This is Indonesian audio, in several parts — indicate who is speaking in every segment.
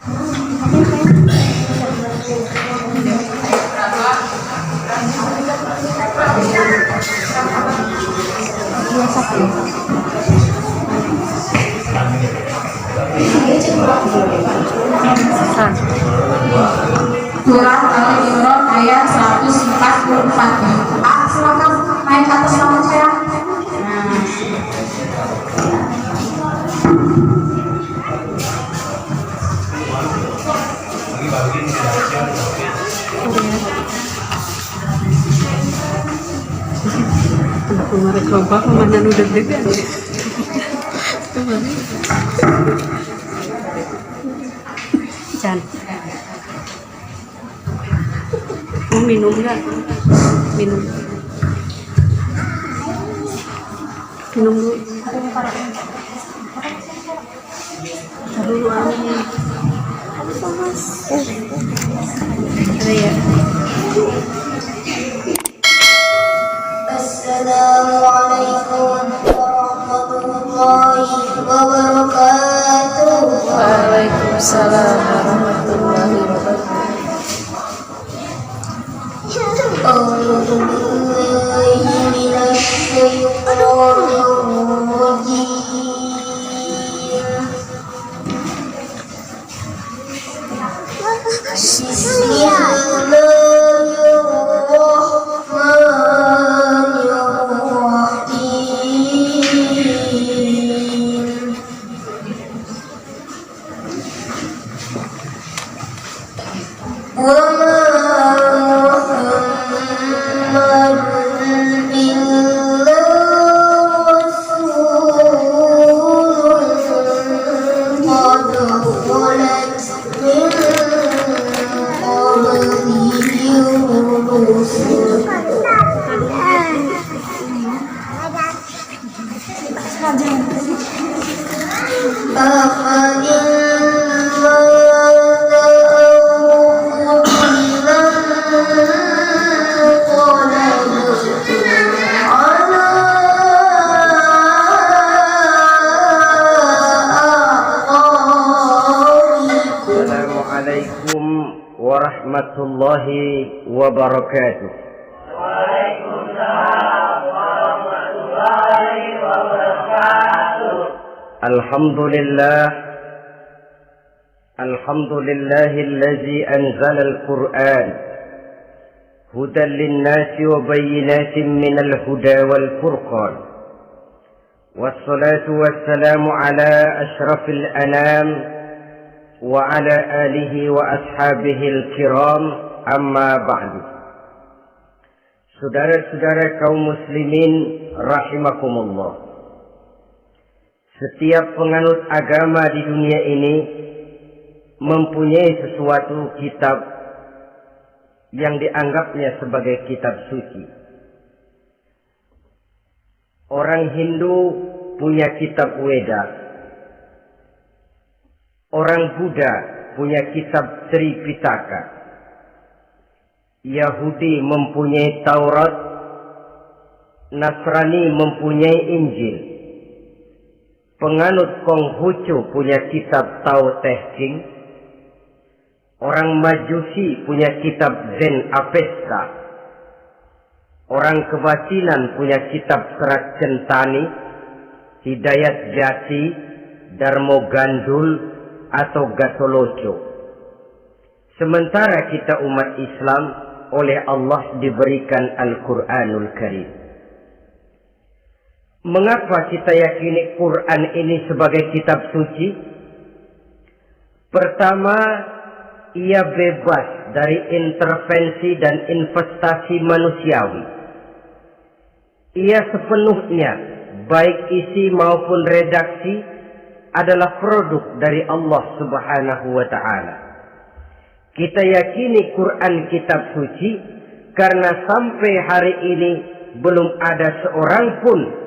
Speaker 1: Surah Al-Imran ayat 144. Silakan naik ke atas sama saya.
Speaker 2: Kemarin coba kemana udah deg-degan. Jan, mau minum nggak? Minum dulu. Dulu aja. Ada ya.
Speaker 3: Assalamualaikum warahmatullahi wabarakatuh.
Speaker 2: Waalaikumsalam warahmatullahi wabarakatuh.
Speaker 3: A'udzu billahi minasy syaithanir rajim.
Speaker 4: Assalamualaikum warahmatullahi wabarakatuh.
Speaker 5: Waalaikumsalam warahmatullahi wabarakatuh.
Speaker 4: Alhamdulillahillazi anzala al-Qur'an hudan lin-nasi wa bayyinatin minal huda wal furqan. Wassalatu wassalamu ala asyrafil anam wa ala alihi wa ashabihil kiram, amma ba'du. Saudara-saudara kaum muslimin rahimakumullah. Setiap penganut agama di dunia ini mempunyai sesuatu kitab yang dianggapnya sebagai kitab suci. Orang Hindu punya kitab Weda. Orang Buddha punya kitab Tripitaka. Yahudi mempunyai Taurat. Nasrani mempunyai Injil. Penganut Konghucu punya kitab Tao Te Ching. Orang Majusi punya kitab Zen Avesta. Orang Kebatinan punya kitab Serat Centani, Hidayat Jati, Darmo Gandul, atau Gatoloco. Sementara kita umat Islam oleh Allah diberikan Al-Quranul Karim. Mengapa kita yakini Quran ini sebagai kitab suci? Pertama, ia bebas dari intervensi dan investasi manusiawi. Ia sepenuhnya, baik isi maupun redaksi, adalah produk dari Allah Subhanahu wa ta'ala. Kita yakini Quran kitab suci karena sampai hari ini belum ada seorang pun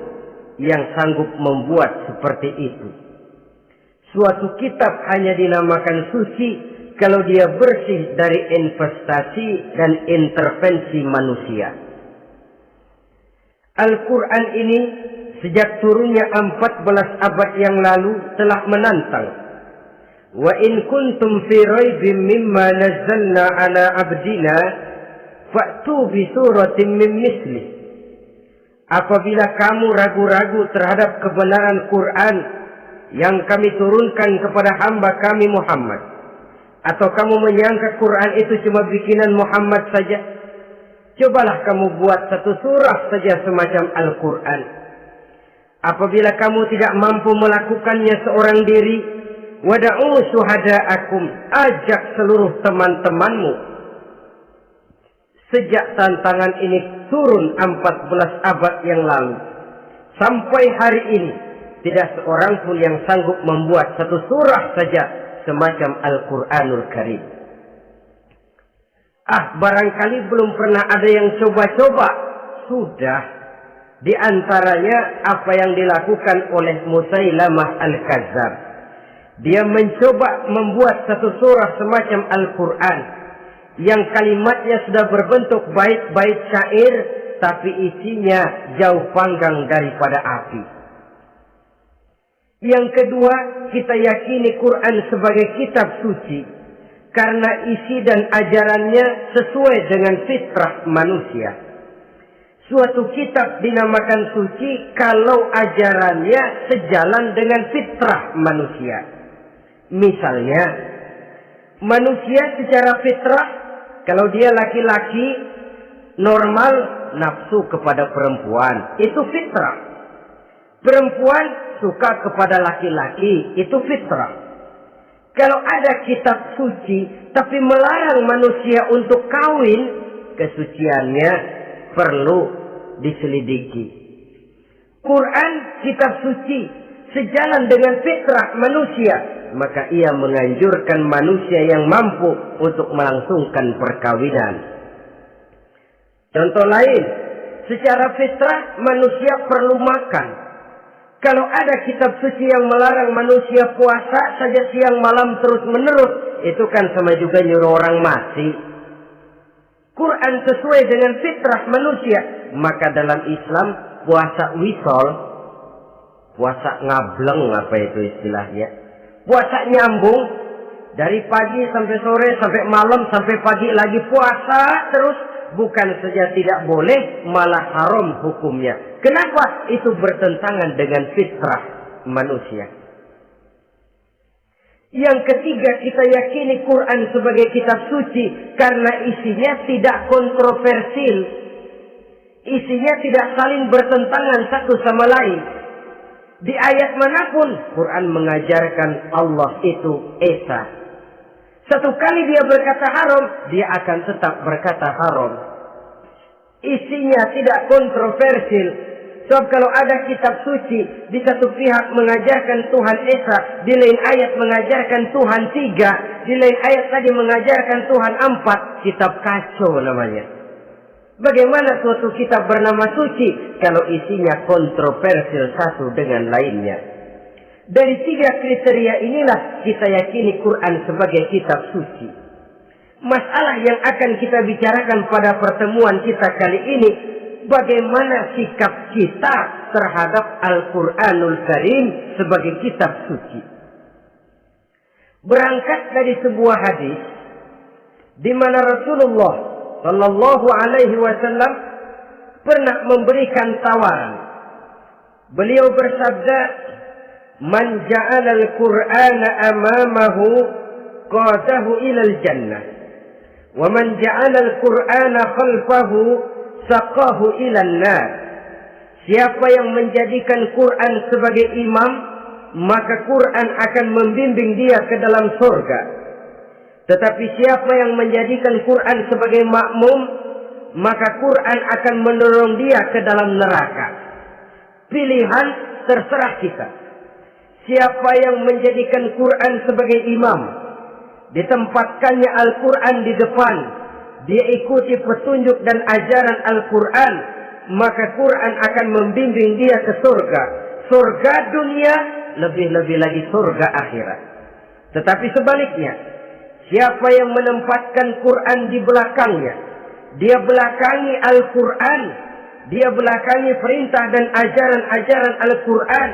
Speaker 4: yang sanggup membuat seperti itu. Suatu kitab hanya dinamakan suci kalau dia bersih dari investasi dan intervensi manusia. Al-Quran ini sejak turunnya 14 abad yang lalu telah menantang, wa in kuntum fi raibin mimma nazzalna ala abdina fa'tu bi suratin min misli. Apabila kamu ragu-ragu terhadap kebenaran Quran yang kami turunkan kepada hamba kami Muhammad, atau kamu menyangka Quran itu cuma bikinan Muhammad saja, cobalah kamu buat satu surah saja semacam Al-Quran. Apabila kamu tidak mampu melakukannya seorang diri, wada'u syuhada'akum, ajak seluruh teman-temanmu. Sejak tantangan ini turun 14 abad yang lalu, sampai hari ini tidak seorang pun yang sanggup membuat satu surah saja semacam Al-Quranul Karim. Barangkali belum pernah ada yang coba-coba. Sudah. Di antaranya apa yang dilakukan oleh Musailamah Al-Kazzab. Dia mencoba membuat satu surah semacam Al-Quran yang kalimatnya sudah berbentuk bait-bait syair, tapi isinya jauh panggang daripada api. Yang kedua, kita yakini Quran sebagai kitab suci karena isi dan ajarannya sesuai dengan fitrah manusia. Suatu kitab dinamakan suci kalau ajarannya sejalan dengan fitrah manusia. Misalnya, manusia secara fitrah, kalau dia laki-laki normal nafsu kepada perempuan, itu fitrah. Perempuan suka kepada laki-laki, itu fitrah. Kalau ada kitab suci tapi melarang manusia untuk kawin, kesuciannya perlu diselidiki. Quran kitab suci sejalan dengan fitrah manusia, maka ia menganjurkan manusia yang mampu untuk melangsungkan perkawinan. Contoh lain, secara fitrah manusia perlu makan. Kalau ada kitab suci yang melarang manusia puasa saja siang malam terus menerus, itu kan sama juga nyuruh orang mati. Quran sesuai dengan fitrah manusia. Maka dalam Islam puasa wisol, puasa ngableng, apa itu istilahnya, puasa nyambung dari pagi sampai sore, sampai malam, sampai pagi lagi puasa terus, bukan saja tidak boleh, malah haram hukumnya. Kenapa? Itu bertentangan dengan fitrah manusia. Yang ketiga, kita yakini Quran sebagai kitab suci karena isinya tidak kontroversial. Isinya tidak saling bertentangan satu sama lain. Di ayat manapun Quran mengajarkan Allah itu esa. Satu kali dia berkata haram, dia akan tetap berkata haram. Isinya tidak kontroversial. Sebab kalau ada kitab suci, di satu pihak mengajarkan Tuhan Esa, di lain ayat mengajarkan Tuhan 3, di lain ayat tadi mengajarkan Tuhan 4, kitab kacau namanya. Bagaimana suatu kitab bernama suci kalau isinya kontroversial satu dengan lainnya? Dari 3 kriteria inilah kita yakini Quran sebagai kitab suci. Masalah yang akan kita bicarakan pada pertemuan kita kali ini, bagaimana sikap kita terhadap Al-Quranul Karim sebagai kitab suci. Berangkat dari sebuah hadis di mana Rasulullah Sallallahu Alaihi Wasallam pernah memberikan tawaran. Beliau bersabda, "Man ja'ala al-Qur'ana amamahu qadahu ilal jannah, wa man ja'ala al-Qur'ana khalfahu saqahu ilan nar." Siapa yang menjadikan Quran sebagai imam, maka Quran akan membimbing dia ke dalam surga. Tetapi siapa yang menjadikan Quran sebagai makmum, maka Quran akan mendorong dia ke dalam neraka. Pilihan terserah kita. Siapa yang menjadikan Quran sebagai imam, ditempatkannya Al-Quran di depan, dia ikuti petunjuk dan ajaran Al-Quran, maka Quran akan membimbing dia ke surga. Surga dunia, lebih-lebih lagi surga akhirat. Tetapi sebaliknya, siapa yang menempatkan Quran di belakangnya, dia belakangi Al-Quran, dia belakangi perintah dan ajaran-ajaran Al-Quran,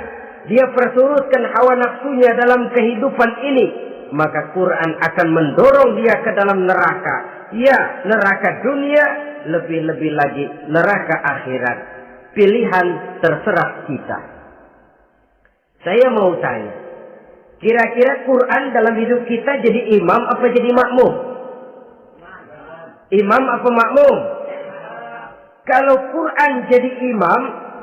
Speaker 4: dia perturutkan hawa nafsunya dalam kehidupan ini, maka Quran akan mendorong dia ke dalam neraka. Ya, neraka dunia, lebih-lebih lagi neraka akhirat. Pilihan terserah kita. Saya mau tanya, kira-kira Quran dalam hidup kita jadi imam apa jadi makmum? Imam apa makmum? Kalau Quran jadi imam,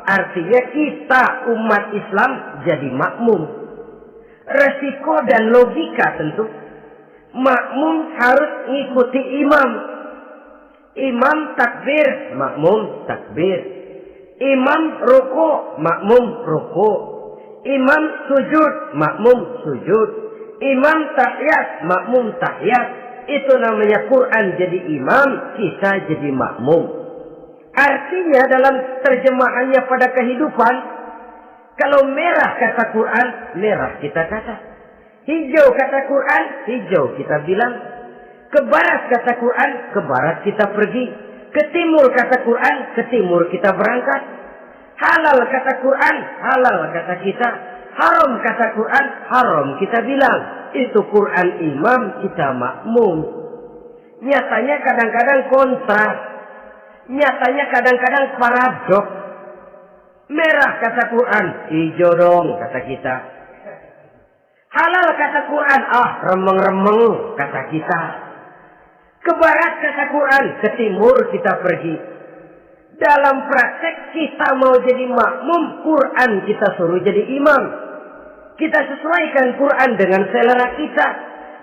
Speaker 4: artinya kita umat Islam jadi makmum. Resiko dan logika tentu. Makmum harus ngikuti imam. Imam takbir, makmum takbir. Imam ruku, makmum ruku. Imam sujud, makmum sujud. Imam tahiyat, makmum tahiyat. Itu namanya Quran jadi imam, kita jadi makmum. Artinya dalam terjemahannya pada kehidupan, kalau merah kata Quran, merah kita kata. Hijau kata Quran, hijau kita bilang. Ke barat kata Quran, ke barat kita pergi. Ke timur kata Quran, ke timur kita berangkat. Halal kata Quran, halal kata kita. Haram kata Quran, haram kita bilang. Itu Quran imam, kita makmum. Nyatanya kadang-kadang kontras. Nyatanya kadang-kadang paradoks. Merah kata Quran, hijau dong kata kita. Halal kata Quran, remeng-remeng kata kita. Ke barat kata Quran, ke timur kita pergi. Dalam praktek kita mau jadi makmum, Quran kita suruh jadi imam. Kita sesuaikan Quran dengan selera kita.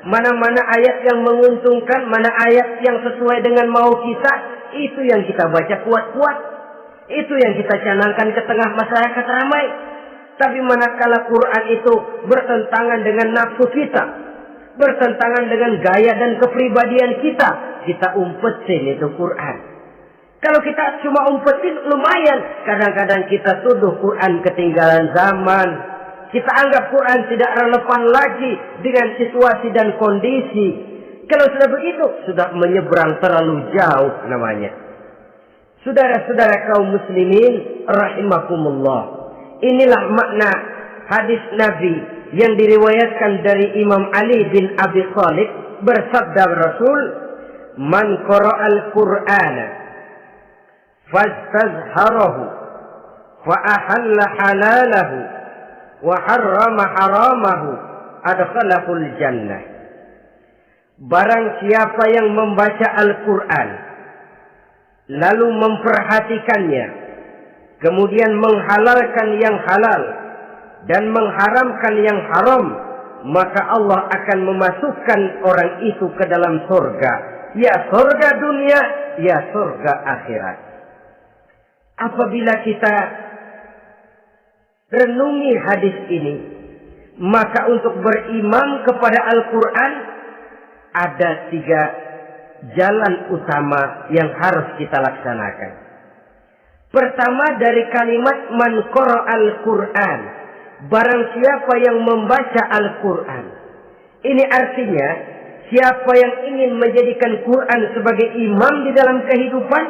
Speaker 4: Mana-mana ayat yang menguntungkan, mana ayat yang sesuai dengan mau kita, itu yang kita baca kuat-kuat. Itu yang kita canangkan ke tengah masyarakat ramai. Tapi manakala Quran itu bertentangan dengan nafsu kita, bertentangan dengan gaya dan kepribadian kita, kita umpetin itu Quran. Kalau kita cuma umpetin lumayan, kadang-kadang kita tuduh Quran ketinggalan zaman. Kita anggap Quran tidak relevan lagi dengan situasi dan kondisi. Kalau sudah begitu, sudah menyeberang terlalu jauh namanya. Saudara-saudara kaum muslimin rahimakumullah. Inilah makna hadis Nabi yang diriwayatkan dari Imam Ali bin Abi Thalib, bersabda Rasul, "Man qara'al Qur'ana fastazharahu fa ahalla halalahu wa harrama haramahu adkhalahul jannah." Barang siapa yang membaca Al-Quran lalu memperhatikannya, kemudian menghalalkan yang halal dan mengharamkan yang haram, maka Allah akan memasukkan orang itu ke dalam surga. Ya surga dunia, ya surga akhirat. Apabila kita renungi hadis ini, maka untuk berimam kepada Al-Quran ada 3 jalan utama yang harus kita laksanakan. Pertama dari kalimat man qara'al Qur'an, barang siapa yang membaca Al-Quran. Ini artinya siapa yang ingin menjadikan Quran sebagai imam di dalam kehidupan,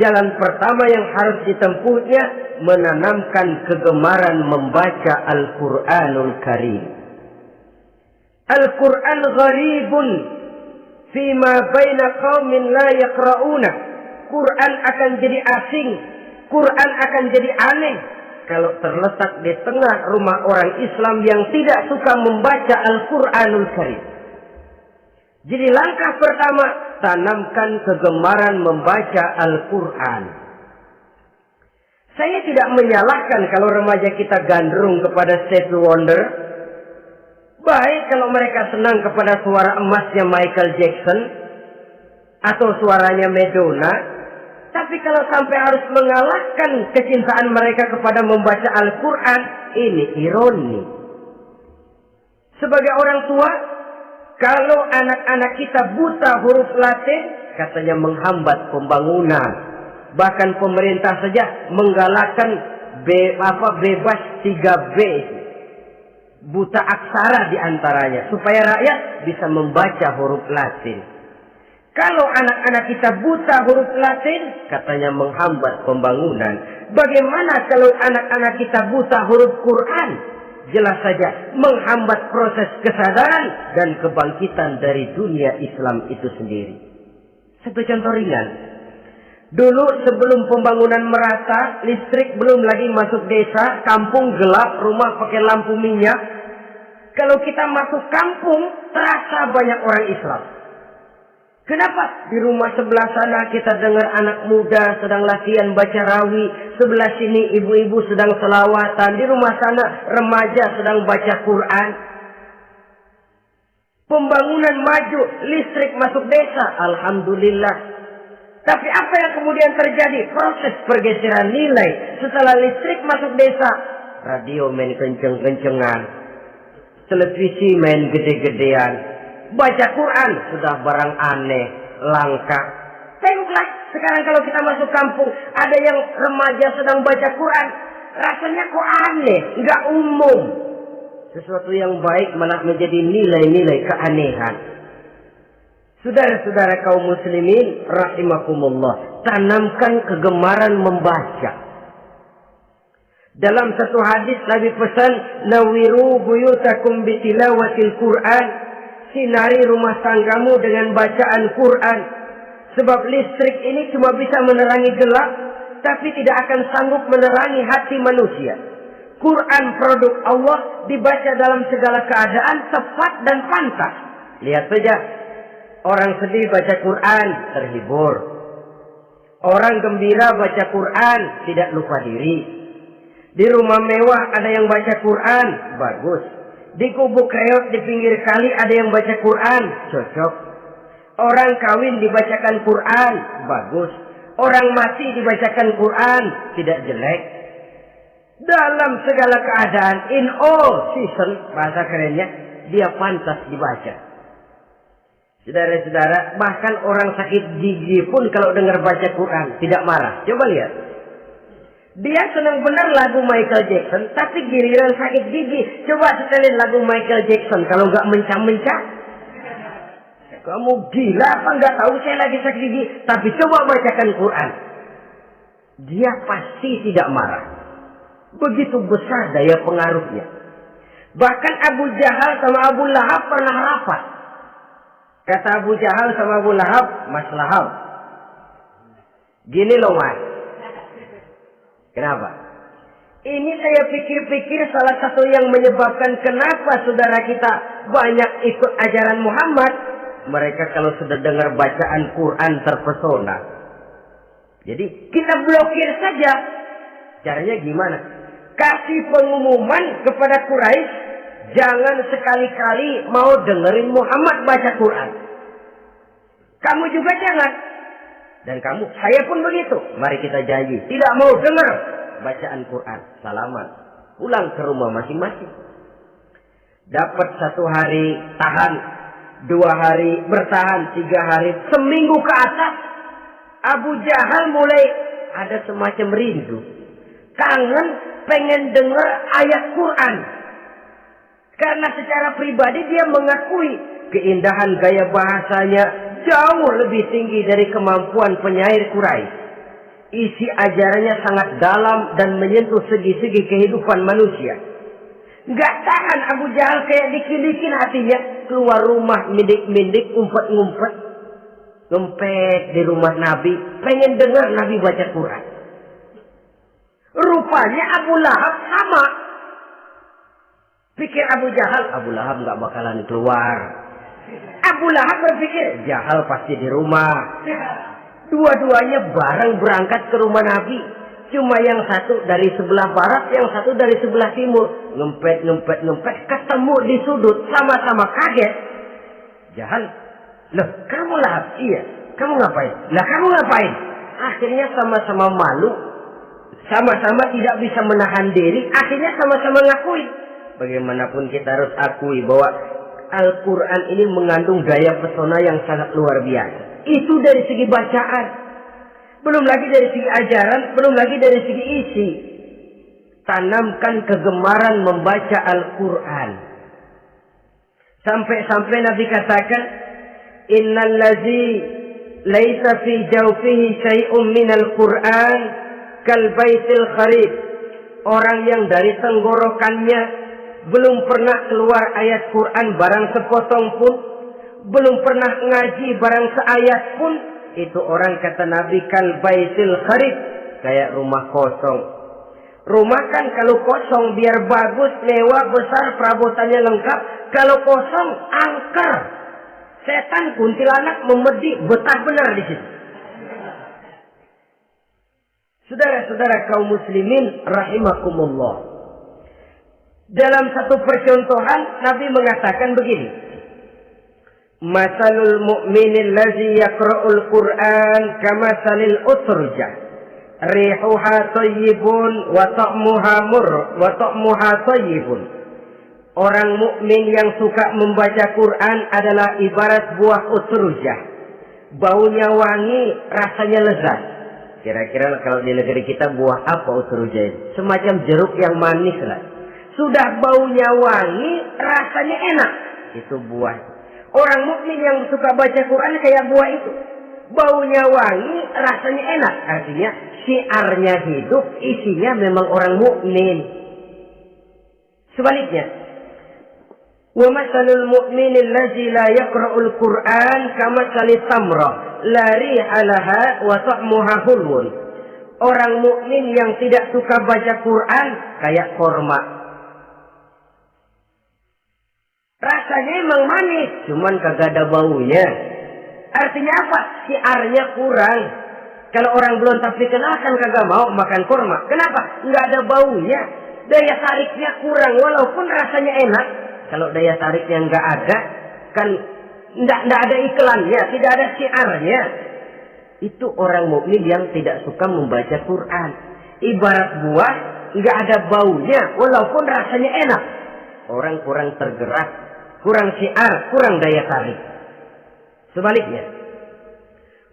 Speaker 4: jalan pertama yang harus ditempuhnya menanamkan kegemaran membaca Al-Quranul Karim. Al-Quran gharibun fima baina qaumin la yaqra'una. Quran akan jadi asing, Quran akan jadi aneh kalau terletak di tengah rumah orang Islam yang tidak suka membaca Al-Quranul Karim. Jadi langkah pertama, tanamkan kegemaran membaca Al-Quran. Saya tidak menyalahkan kalau remaja kita gandrung kepada Stevie Wonder. Baik kalau mereka senang kepada suara emasnya Michael Jackson atau suaranya Madonna. Tapi kalau sampai harus mengalahkan kecintaan mereka kepada membaca Al-Quran, ini ironi. Sebagai orang tua, kalau anak-anak kita buta huruf Latin, katanya menghambat pembangunan. Bahkan pemerintah saja menggalakkan bebas 3B. Buta aksara diantaranya. Supaya rakyat bisa membaca huruf Latin. Kalau anak-anak kita buta huruf Latin, katanya menghambat pembangunan. Bagaimana kalau anak-anak kita buta huruf Quran? jelas saja menghambat proses kesadaran dan kebangkitan dari dunia Islam itu sendiri. Satu contoh ringan. Dulu sebelum pembangunan merata, listrik belum lagi masuk desa, kampung gelap, rumah pakai lampu minyak. Kalau kita masuk kampung, terasa banyak orang Islam. Kenapa? Di rumah sebelah sana kita dengar anak muda sedang latihan baca rawi. Sebelah sini ibu-ibu sedang selawatan. Di rumah sana remaja sedang baca Quran. Pembangunan maju, listrik masuk desa. Alhamdulillah. Tapi apa yang kemudian terjadi? Proses pergeseran nilai. Setelah listrik masuk desa, radio main kenceng-kencengan. Televisi main gede-gedean. Baca Quran sudah barang aneh, langka. Tengoklah, sekarang kalau kita masuk kampung, ada yang remaja sedang baca Quran. Rasanya kok aneh, nggak umum. Sesuatu yang baik malah menjadi nilai-nilai keanehan. Saudara-saudara kaum muslimin, rahimakumullah, tanamkan kegemaran membaca. Dalam satu hadis Nabi pesan, nawiru buyutakum bitilawatil Quran. Sinari rumah tanggamu dengan bacaan Quran. Sebab listrik ini cuma bisa menerangi gelap, tapi tidak akan sanggup menerangi hati manusia. Quran produk Allah dibaca dalam segala keadaan, tepat dan pantas. Lihat saja, orang sedih baca Quran, terhibur. Orang gembira baca Quran, tidak lupa diri. Di rumah mewah ada yang baca Quran, bagus. Di kubu keok di pinggir kali ada yang baca Quran, cocok. Orang kawin dibacakan Quran, bagus. Orang mati dibacakan Quran, tidak jelek. Dalam segala keadaan, in all season, bahasa kerennya, dia pantas dibaca. Saudara-saudara, bahkan orang sakit gigi pun kalau dengar baca Quran, tidak marah. Coba lihat. Dia senang benar lagu Michael Jackson, tapi giliran sakit gigi, coba setelin lagu Michael Jackson. Kalau nggak mencah-mencah, kamu gila apa nggak tahu saya lagi sakit gigi? Tapi coba bacakan Quran, dia pasti tidak marah. Begitu besar daya pengaruhnya. Bahkan Abu Jahal sama Abu Lahab pernah rapat. Kata Abu Jahal sama Abu Lahab, Mas Lahab, gini loh Mas. Kenapa? Ini saya pikir-pikir salah satu yang menyebabkan kenapa saudara kita banyak ikut ajaran Muhammad. Mereka kalau sudah dengar bacaan Quran terpesona. Jadi kita blokir saja. Caranya gimana? Kasih pengumuman kepada Quraisy, jangan sekali-kali mau dengerin Muhammad baca Quran. Kamu juga jangan. Dan kamu, saya pun begitu. Mari kita janji, tidak mau dengar bacaan Quran. Salaman, pulang ke rumah masing-masing. Dapat 1 hari tahan, 2 hari bertahan, 3 hari, seminggu ke atas, Abu Jahal mulai ada semacam rindu, kangen, pengen dengar ayat Quran. Karena secara pribadi dia mengakui keindahan gaya bahasanya jauh lebih tinggi dari kemampuan penyair Quraisy. Isi ajarannya sangat dalam dan menyentuh segi-segi kehidupan manusia. Nggak tahan Abu Jahal kayak dikilikin hatinya. Keluar rumah mindik-mindik, ngumpet-ngumpet. Ngempet di rumah Nabi. Pengen dengar Nabi baca Quran. Rupanya Abu Lahab sama. Pikir Abu Jahal, Abu Lahab nggak bakalan keluar. Abu Lahab berpikir, Jahal pasti di rumah. Dua-duanya bareng berangkat ke rumah Nabi. Cuma yang satu dari sebelah barat, yang satu dari sebelah timur. Ngempet, ketemu di sudut, sama-sama kaget. Jahal, loh kamu Lahab? Iya, kamu ngapain? Lah kamu ngapain? Akhirnya sama-sama malu. Sama-sama tidak bisa menahan diri. Akhirnya sama-sama ngakui. Bagaimanapun kita harus akui bahwa Al-Quran ini mengandung daya pesona yang sangat luar biasa. Itu dari segi bacaan. Belum lagi dari segi ajaran. Belum lagi dari segi isi. Tanamkan kegemaran membaca Al-Quran. Sampai-sampai Nabi katakan, Innal ladzi laisa fi jawfihi syai'un minal Quran kal baitil kharib. Orang yang dari tenggorokannya belum pernah keluar ayat Quran barang sepotong pun, belum pernah ngaji barang seayat pun, itu orang kata Nabi kal baitil kharib, kayak rumah kosong. Rumah kan kalau kosong biar bagus, mewah, besar, perabotannya lengkap. Kalau kosong, angker. Setan kuntilanak memedi, betah benar di situ. Saudara-saudara kaum muslimin rahimakumullah. Dalam satu percontohan Nabi mengatakan begini. Masalul mu'minil ladzi yaqra'ul Qur'an kamasalil utrujah. Rihuha thayyibun wa ta'muha thayyibun. Orang mukmin yang suka membaca Quran adalah ibarat buah utrujah. Baunya wangi, rasanya lezat. Kira-kira kalau di negeri kita buah apa utrujah itu? Semacam jeruk yang manis lah. Sudah baunya wangi, rasanya enak. Itu buah. Orang mukmin yang suka baca Quran kayak buah itu. Baunya wangi, rasanya enak. Artinya syiarnya hidup, isinya memang orang mukmin. Sebaliknya, wa masalul mu'minil ladzi la yaqra'ul Qur'an kamasalit tamrah la riha laha wa ta'muha hulwun. Orang mukmin yang tidak suka baca Quran kayak korma. Rasanya emang manis, cuman kagak ada baunya. Artinya apa? Syiarnya kurang. Kalau orang belum tapi kenal kan kagak mau makan korma. Kenapa? Nggak ada baunya. Daya tariknya kurang walaupun rasanya enak. Kalau daya tariknya nggak ada, kan nggak ada iklannya, tidak ada syiarnya. Itu orang mukmin yang tidak suka membaca Quran. Ibarat buah, nggak ada baunya, walaupun rasanya enak. Orang kurang tergerak, kurang syiar, kurang daya tarik. Sebaliknya,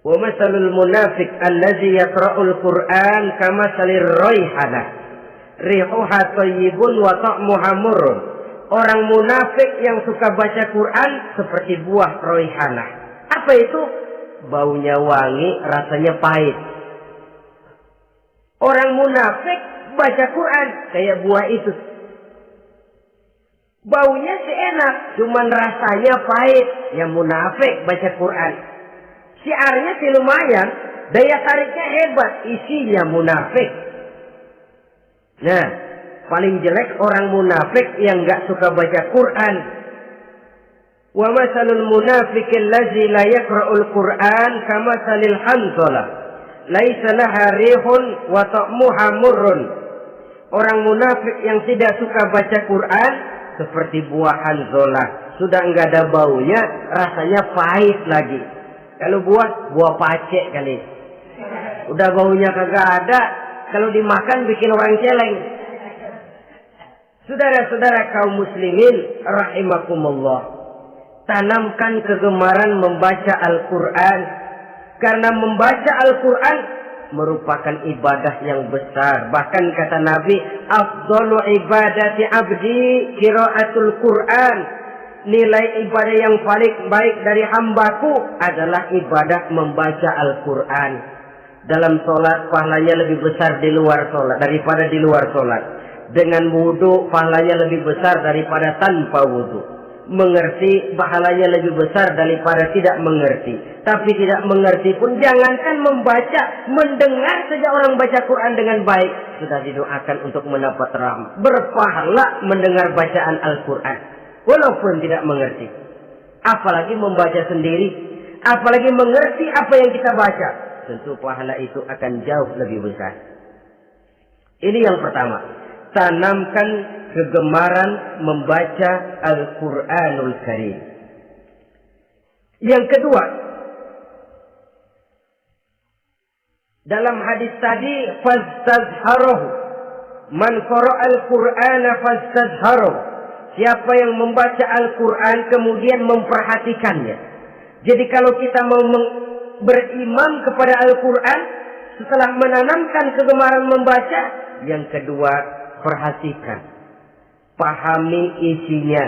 Speaker 4: wa masalul munafiq allazi yaqra'ul Qur'an kamasalir raihanah. Rihuha thayyibun wa ta'muha murrun. Orang munafik yang suka baca Quran seperti buah raihanah. Apa itu? Baunya wangi, rasanya pahit. Orang munafik baca Quran kayak buah itu. Baunya sih enak, cuman rasanya pahit. Yang munafik baca Quran. Syiarnya sih lumayan, daya tariknya hebat, isinya munafik. Nah, paling jelek orang munafik yang enggak suka baca Quran. Wa masalul munafiqil ladzi la yaqra'ul Qur'an kamasalil hanzalah. Laisa laha rihun wa ta'muha murrun. Orang munafik yang tidak suka baca Quran seperti buah hanzalah. Sudah enggak ada baunya, rasanya pahit lagi. Kalau buah pacek kali. Udah baunya kagak ada, kalau dimakan bikin orang celeng. Saudara-saudara kaum muslimin rahimakumullah, tanamkan kegemaran membaca Al-Qur'an, karena membaca Al-Qur'an merupakan ibadah yang besar. Bahkan kata Nabi, afdalu ibadati abdi qiraatul Qur'an. Nilai ibadah yang paling baik dari hambaku adalah ibadah membaca Al-Qur'an. Dalam sholat pahalanya lebih besar di luar sholat daripada di luar sholat. Dengan wudu pahalanya lebih besar daripada tanpa wudu. Mengerti pahalanya lebih besar daripada tidak mengerti. Tapi tidak mengerti pun jangankan membaca, mendengar saja orang baca Quran dengan baik sudah didoakan untuk mendapat rahmat. Berpahala mendengar bacaan Al-Quran walaupun tidak mengerti. Apalagi membaca sendiri, apalagi mengerti apa yang kita baca. Tentu pahala itu akan jauh lebih besar. Ini yang pertama. Tanamkan kegemaran membaca Al-Quranul Karim. Yang kedua, dalam hadis tadi, fastazharuhu. Man qara'al Qur'ana fastazharuhu. Siapa yang membaca Al-Quran kemudian memperhatikannya. Jadi kalau kita mau berimam kepada Al-Quran, setelah menanamkan kegemaran membaca, yang kedua, perhatikan, pahami isinya.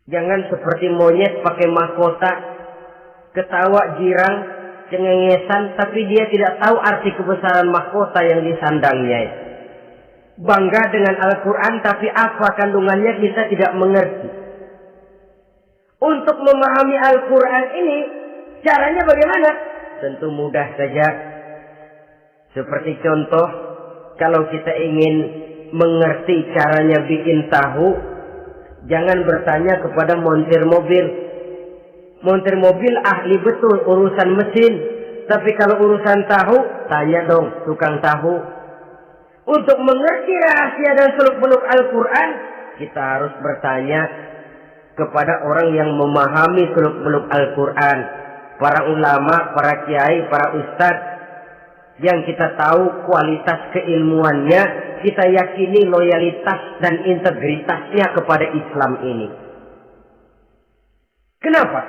Speaker 4: Jangan seperti monyet pakai mahkota, ketawa girang, cengengesan, tapi dia tidak tahu arti kebesaran mahkota yang disandangnya. bangga dengan Al-Quran, tapi apa kandungannya kita tidak mengerti. Untuk memahami Al-Quran ini, caranya bagaimana? Tentu mudah saja. Seperti contoh, kalau kita ingin mengerti caranya bikin tahu, jangan bertanya kepada montir mobil. Montir mobil ahli betul urusan mesin. Tapi kalau urusan tahu, tanya dong tukang tahu. Untuk mengerti rahasia dan seluk-beluk Al-Quran, kita harus bertanya kepada orang yang memahami seluk-beluk Al-Quran. Para ulama, para kiai, para ustadz, yang kita tahu kualitas keilmuannya, kita yakini loyalitas dan integritasnya kepada Islam ini. Kenapa?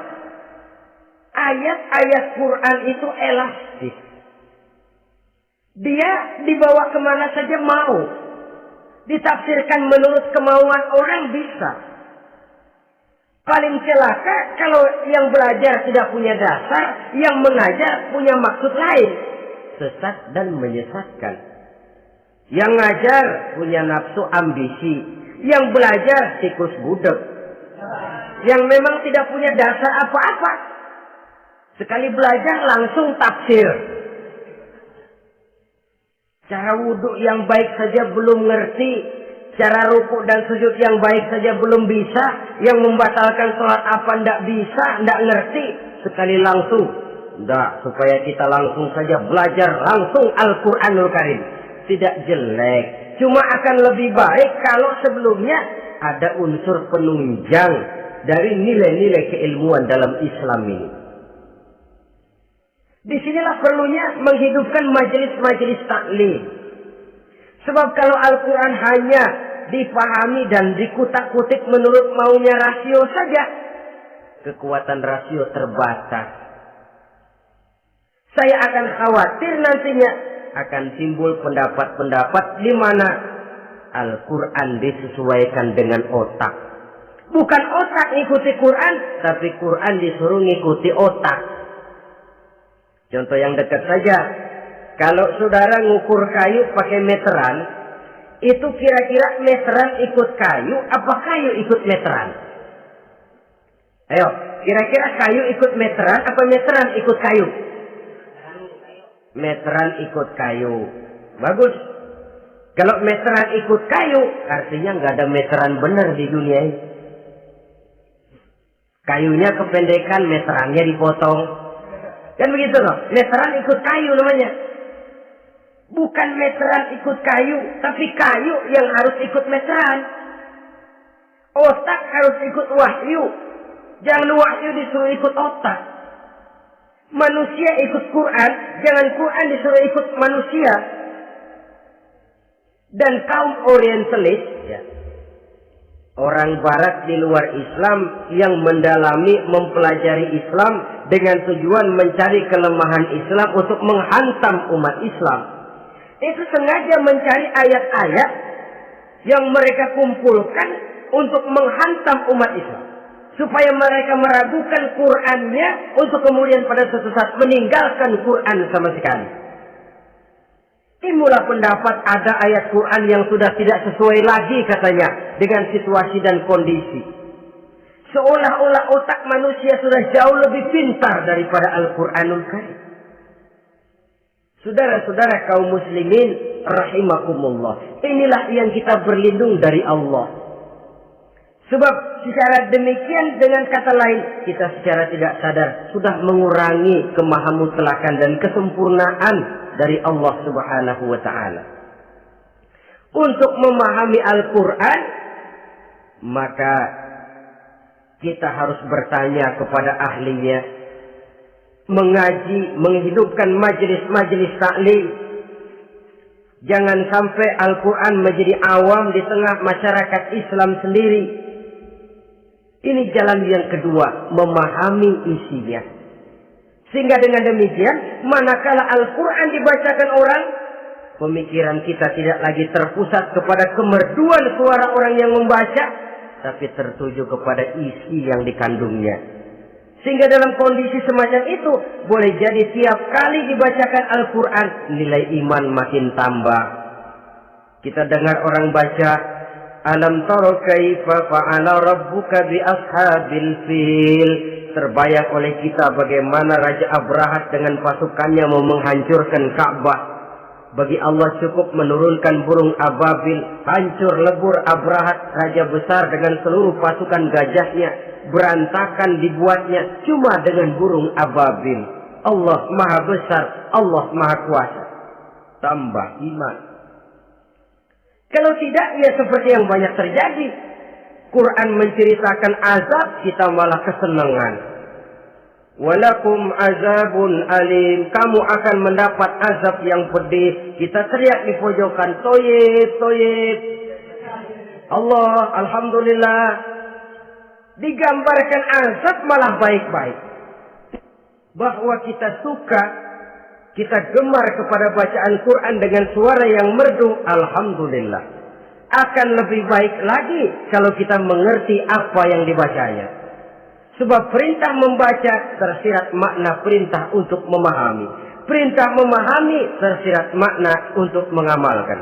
Speaker 4: Ayat-ayat Quran itu elastis. Dia dibawa kemana saja mau. Ditafsirkan menurut kemauan orang bisa. Paling celaka kalau yang belajar tidak punya dasar, yang mengajar punya maksud lain. Sesat dan menyesatkan. Yang ngajar punya nafsu ambisi, yang belajar tikus budak, yang memang tidak punya dasar apa-apa, sekali belajar langsung tafsir. Cara wudhu yang baik saja belum ngerti, cara rukuk dan sujud yang baik saja belum bisa, yang membatalkan sholat apa ndak bisa, ndak ngerti, sekali langsung. Enggak, supaya kita langsung saja belajar langsung Al-Quranul Karim. Tidak jelek, cuma akan lebih baik kalau sebelumnya ada unsur penunjang dari nilai-nilai keilmuan dalam Islam ini. Disinilah perlunya menghidupkan majelis-majelis taklim. Sebab kalau Al-Quran hanya dipahami dan dikutak-kutik menurut maunya rasio saja, kekuatan rasio terbatas. Saya akan khawatir nantinya akan timbul pendapat-pendapat di mana Al-Quran disesuaikan dengan otak. Bukan otak ngikuti Quran, tapi Quran disuruh ngikuti otak. Contoh yang dekat saja. Kalau saudara ngukur kayu pakai meteran, itu kira-kira meteran ikut kayu, apa kayu ikut meteran? Ayo, kira-kira kayu ikut meteran, apa meteran ikut kayu? Meteran ikut kayu. Bagus. Kalau meteran ikut kayu, artinya nggak ada meteran benar di dunia ini. Kayunya kependekan, meterannya dipotong. Kan begitu loh. Meteran ikut kayu namanya. Bukan meteran ikut kayu, tapi kayu yang harus ikut meteran. Otak harus ikut wahyu. Jangan wahyu disuruh ikut otak. Manusia ikut Quran, jangan Quran disuruh ikut manusia. Dan kaum orientalis, ya, orang barat di luar Islam yang mendalami, mempelajari Islam dengan tujuan mencari kelemahan Islam untuk menghantam umat Islam. Itu sengaja mencari ayat-ayat yang mereka kumpulkan untuk menghantam umat Islam. Supaya mereka meragukan Qur'annya untuk kemudian pada suatu saat meninggalkan Qur'an sama sekali. Timbullah pendapat ada ayat Qur'an yang sudah tidak sesuai lagi katanya dengan situasi dan kondisi. Seolah-olah otak manusia sudah jauh lebih pintar daripada Al-Qur'anul Karim. Saudara-saudara kaum muslimin rahimakumullah. Inilah yang kita berlindung dari Allah. Sebab secara demikian dengan kata lain kita secara tidak sadar sudah mengurangi kemahamutlakan dan kesempurnaan dari Allah Subhanahu wa taala. Untuk memahami Al-Qur'an maka kita harus bertanya kepada ahlinya, mengaji, menghidupkan majelis-majelis taklim. Jangan sampai Al-Quran menjadi awam di tengah masyarakat Islam sendiri. Ini jalan yang kedua, memahami isinya. Sehingga dengan demikian, manakala Al-Quran dibacakan orang, pemikiran kita tidak lagi terpusat kepada kemerduan suara orang yang membaca, tapi tertuju kepada isi yang dikandungnya. Sehingga dalam kondisi semacam itu, boleh jadi tiap kali dibacakan Al-Quran, nilai iman makin tambah. Kita dengar orang baca, alam tara kaifa fa'ala rabbuka bi ashabil fil. Terbayang oleh kita bagaimana Raja Abrahat dengan pasukannya mau menghancurkan Ka'bah. Bagi Allah cukup menurunkan burung ababil, hancur lebur Abrahat, raja besar dengan seluruh pasukan gajahnya, berantakan dibuatnya cuma dengan burung ababil. Allah Maha Besar, Allah Maha Kuasa. Tambah iman. Kalau tidak, ya seperti yang banyak terjadi. Quran menceritakan azab, kita malah kesenangan. Walakum azabun alim, kamu akan mendapat azab yang pedih. Kita teriak di pojokan, toyib, toyib. Allah, alhamdulillah. Digambarkan azab malah baik-baik. Bahwa kita suka, kita gemar kepada bacaan Quran dengan suara yang merdu, alhamdulillah. Akan lebih baik lagi kalau kita mengerti apa yang dibacanya. Sebab perintah membaca tersirat makna perintah untuk memahami. Perintah memahami tersirat makna untuk mengamalkan.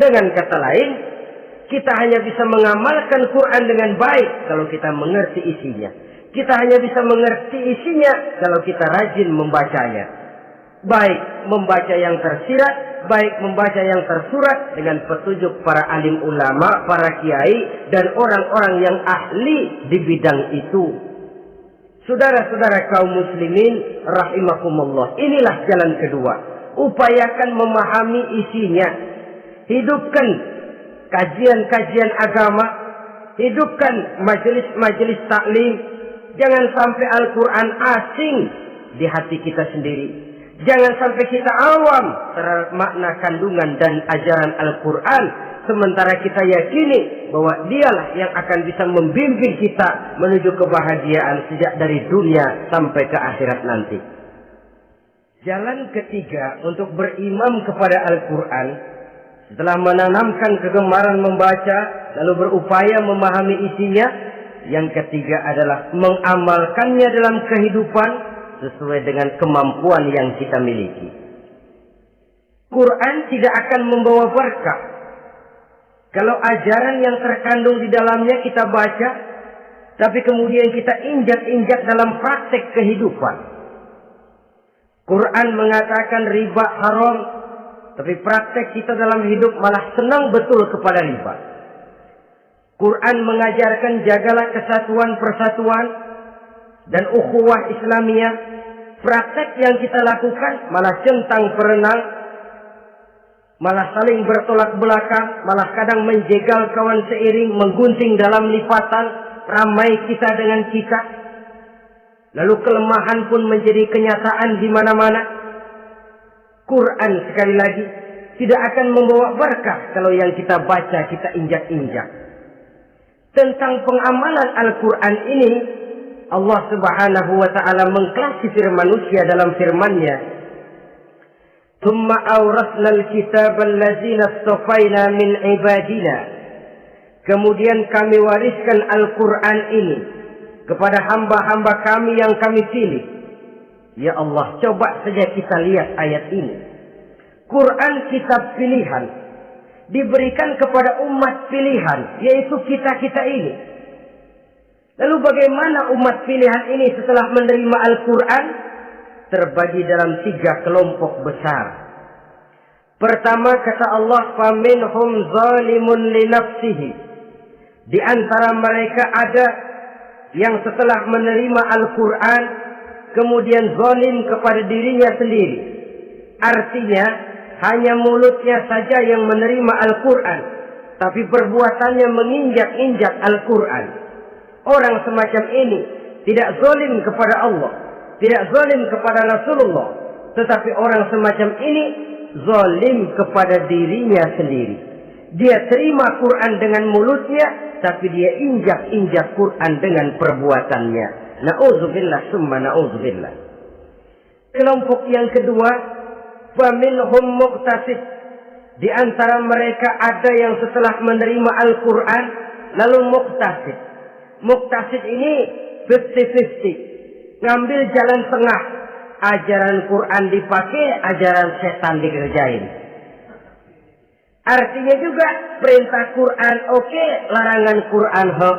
Speaker 4: Dengan kata lain, kita hanya bisa mengamalkan Quran dengan baik kalau kita mengerti isinya. Kita hanya bisa mengerti isinya kalau kita rajin membacanya. Baik membaca yang tersirat, baik membaca yang tersurat dengan petunjuk para alim ulama, para kiai, dan orang-orang yang ahli di bidang itu. Saudara-saudara kaum muslimin rahimakumullah, inilah jalan kedua. Upayakan memahami isinya. Hidupkan kajian-kajian agama, hidupkan majelis-majelis taklim. Jangan sampai Al-Quran asing di hati kita sendiri. Jangan sampai kita awam terhadap makna kandungan dan ajaran Al-Quran, sementara kita yakini bahwa dialah yang akan bisa membimbing kita menuju kebahagiaan sejak dari dunia sampai ke akhirat nanti. Jalan ketiga untuk berimam kepada Al-Quran, setelah menanamkan kegemaran membaca, lalu berupaya memahami isinya, yang ketiga adalah mengamalkannya dalam kehidupan sesuai dengan kemampuan yang kita miliki. Quran tidak akan membawa berkah kalau ajaran yang terkandung di dalamnya kita baca, tapi kemudian kita injak-injak dalam praktek kehidupan. Quran mengatakan riba haram, tapi praktek kita dalam hidup malah senang betul kepada riba. Quran mengajarkan jagalah kesatuan persatuan dan ukhuwah Islamiyah. Praktek yang kita lakukan malah centang perenang, malah saling bertolak belakang, malah kadang menjegal kawan seiring, menggunting dalam lipatan, ramai kita dengan kita. Lalu kelemahan pun menjadi kenyataan di mana-mana. Quran sekali lagi tidak akan membawa berkah kalau yang kita baca kita injak-injak. Tentang pengamalan Al-Quran ini, Allah Subhanahu wa ta'ala mengklasifikasi manusia dalam firman-Nya. Tsumma awrasna al-kitaba allazina astafaina min ibadina. Kemudian kami wariskan Al-Quran ini kepada hamba-hamba kami yang kami pilih. Ya Allah, coba saja kita lihat ayat ini. Quran kitab pilihan, diberikan kepada umat pilihan, yaitu kita-kita ini. Lalu bagaimana umat pilihan ini setelah menerima Al-Quran? Terbagi dalam 3 kelompok besar. Pertama kata Allah, faminhum zalimun li nafsihi. Di antara mereka ada yang setelah menerima Al-Quran kemudian zalim kepada dirinya sendiri. Artinya hanya mulutnya saja yang menerima Al-Quran, tapi perbuatannya menginjak-injak Al-Quran. Orang semacam ini tidak zalim kepada Allah, tidak zalim kepada Rasulullah, tetapi orang semacam ini zalim kepada dirinya sendiri. Dia terima Quran dengan mulutnya, tapi dia injak-injak Quran dengan perbuatannya. Na'udzubillah summa na'udzubillah. Kelompok yang kedua, faminhum muqtasid. Di antara mereka ada yang setelah menerima Al-Quran lalu muqtasid. Muqtasid ini 50-50. Ngambil jalan tengah. Ajaran Quran dipakai, ajaran setan dikerjain. Artinya juga perintah Quran oke, larangan Quran ho.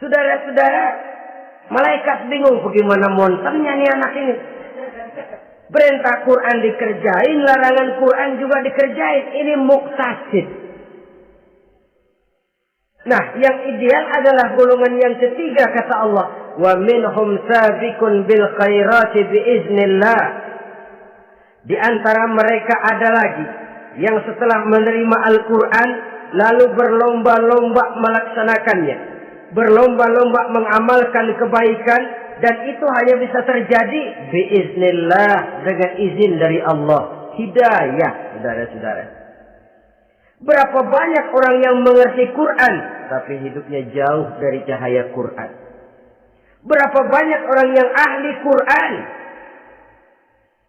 Speaker 4: Saudara-saudara, malaikat bingung bagaimana monsternya nih anak ini. Perintah Quran dikerjain, larangan Quran juga dikerjain. Ini muktasid. Nah, yang ideal adalah golongan yang ketiga kata Allah. Wa minhum sabiqun bil khairati biiznillah. Di antara mereka ada lagi yang setelah menerima Al-Quran lalu berlomba-lomba melaksanakannya. Berlomba-lomba mengamalkan kebaikan. Dan itu hanya bisa terjadi biiznillah, dengan izin dari Allah. Hidayah, saudara-saudara. Berapa banyak orang yang mengerti Quran tapi hidupnya jauh dari cahaya Quran. Berapa banyak orang yang ahli Quran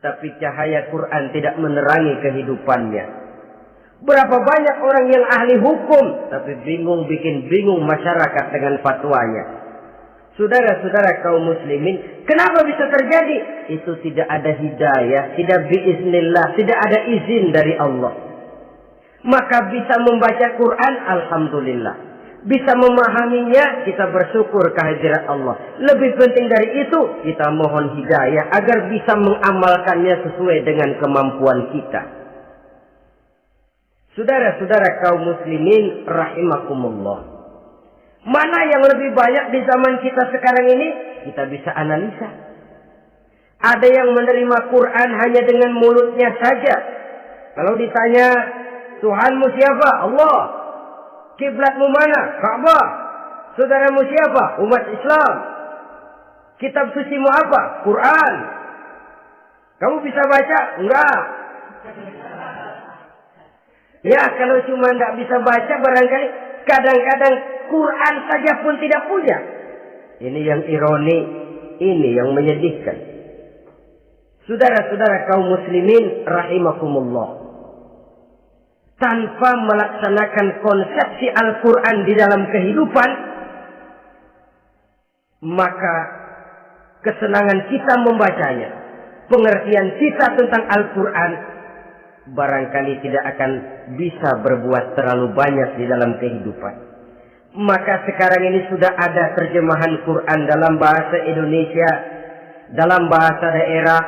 Speaker 4: tapi cahaya Quran tidak menerangi kehidupannya. Berapa banyak orang yang ahli hukum tapi bikin bingung masyarakat dengan fatwanya. Saudara-saudara kaum muslimin, kenapa bisa terjadi? Itu tidak ada hidayah, tidak biiznillah, tidak ada izin dari Allah. Maka bisa membaca Quran, alhamdulillah. Bisa memahaminya, kita bersyukur kehadirat Allah. Lebih penting dari itu, kita mohon hidayah agar bisa mengamalkannya sesuai dengan kemampuan kita. Saudara-saudara kaum muslimin rahimakumullah. Mana yang lebih banyak di zaman kita sekarang ini? Kita bisa analisa. Ada yang menerima Quran hanya dengan mulutnya saja. Kalau ditanya, Tuhanmu siapa? Allah. Kiblatmu mana? Ka'bah. Saudaramu siapa? Umat Islam. Kitab sucimu apa? Quran. Kamu bisa baca? Enggak. Ya, kalau cuma enggak bisa baca, barangkali kadang-kadang Quran saja pun tidak punya. Ini yang ironi, ini yang menyedihkan. Saudara-saudara kaum muslimin rahimakumullah. Tanpa melaksanakan konsepsi Al-Quran di dalam kehidupan, maka kesenangan kita membacanya, pengertian kita tentang Al-Quran, barangkali tidak akan bisa berbuat terlalu banyak di dalam kehidupan. Maka sekarang ini sudah ada terjemahan Quran dalam bahasa Indonesia, dalam bahasa daerah,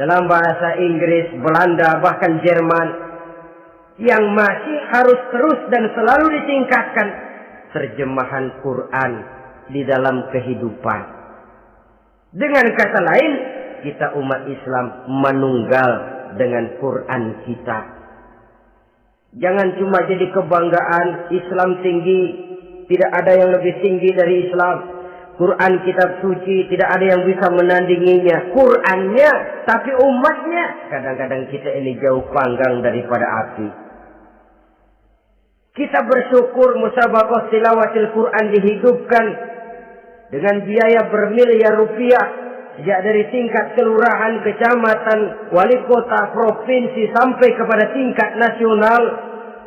Speaker 4: dalam bahasa Inggris, Belanda, bahkan Jerman, yang masih harus terus dan selalu ditingkatkan terjemahan Quran di dalam kehidupan. Dengan kata lain, kita umat Islam menunggal dengan Quran kita. Jangan cuma jadi kebanggaan Islam tinggi, tidak ada yang lebih tinggi dari Islam. Quran kitab suci, tidak ada yang bisa menandinginya. Qurannya, tapi umatnya, kadang-kadang kita ini jauh panggang daripada api. Kita bersyukur musabaqah tilawatil Quran dihidupkan dengan biaya bermiliar rupiah. Sejak dari tingkat kelurahan, kecamatan, wali kota, provinsi, sampai kepada tingkat nasional.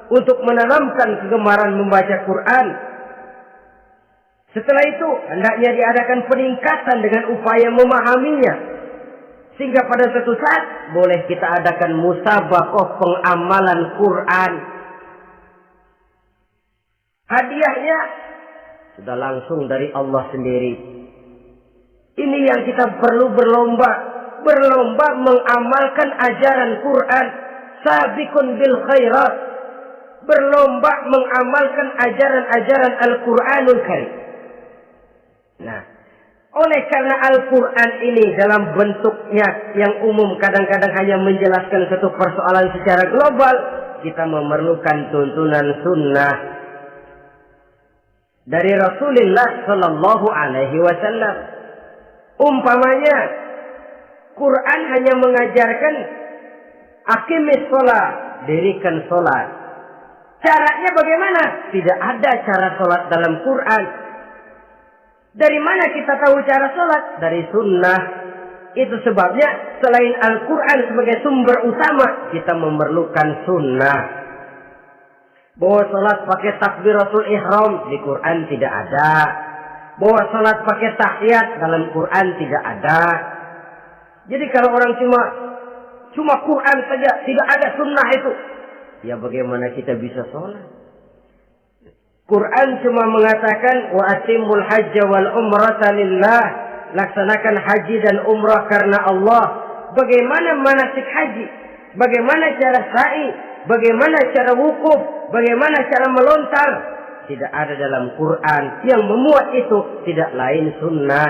Speaker 4: Untuk menanamkan kegemaran membaca Quran. Setelah itu, hendaknya diadakan peningkatan dengan upaya memahaminya. Sehingga pada suatu saat, boleh kita adakan musabaqah pengamalan Quran. Hadiahnya sudah langsung dari Allah sendiri. Ini yang kita perlu berlomba. Berlomba mengamalkan ajaran Quran. Sabiqun bil khairat. Berlomba mengamalkan ajaran-ajaran Al-Quranul Karim. Nah, oleh karena Al-Quran ini dalam bentuknya yang umum kadang-kadang hanya menjelaskan satu persoalan secara global, kita memerlukan tuntunan sunnah dari Rasulullah Sallallahu Alaihi Wasallam. Umpamanya, Quran hanya mengajarkan aqimis sholat, dirikan sholat. Caranya bagaimana? Tidak ada cara sholat dalam Quran. Dari mana kita tahu cara sholat? Dari sunnah. Itu sebabnya selain Al-Quran sebagai sumber utama, kita memerlukan sunnah. Bahwa sholat pakai takbiratul ihram di Quran tidak ada. Bahwa sholat pakai tahiyat dalam Quran tidak ada. Jadi kalau orang cuma Cuma Quran saja, tidak ada sunnah itu. Ya bagaimana kita bisa sholat? Quran cuma mengatakan wa atimul hajja wal umrata lillah. Laksanakan haji dan umrah karena Allah. Bagaimana manasik haji? Bagaimana cara sa'i? Bagaimana cara wukuf? Bagaimana cara melontar? Tidak ada dalam Quran. Yang memuat itu tidak lain sunnah.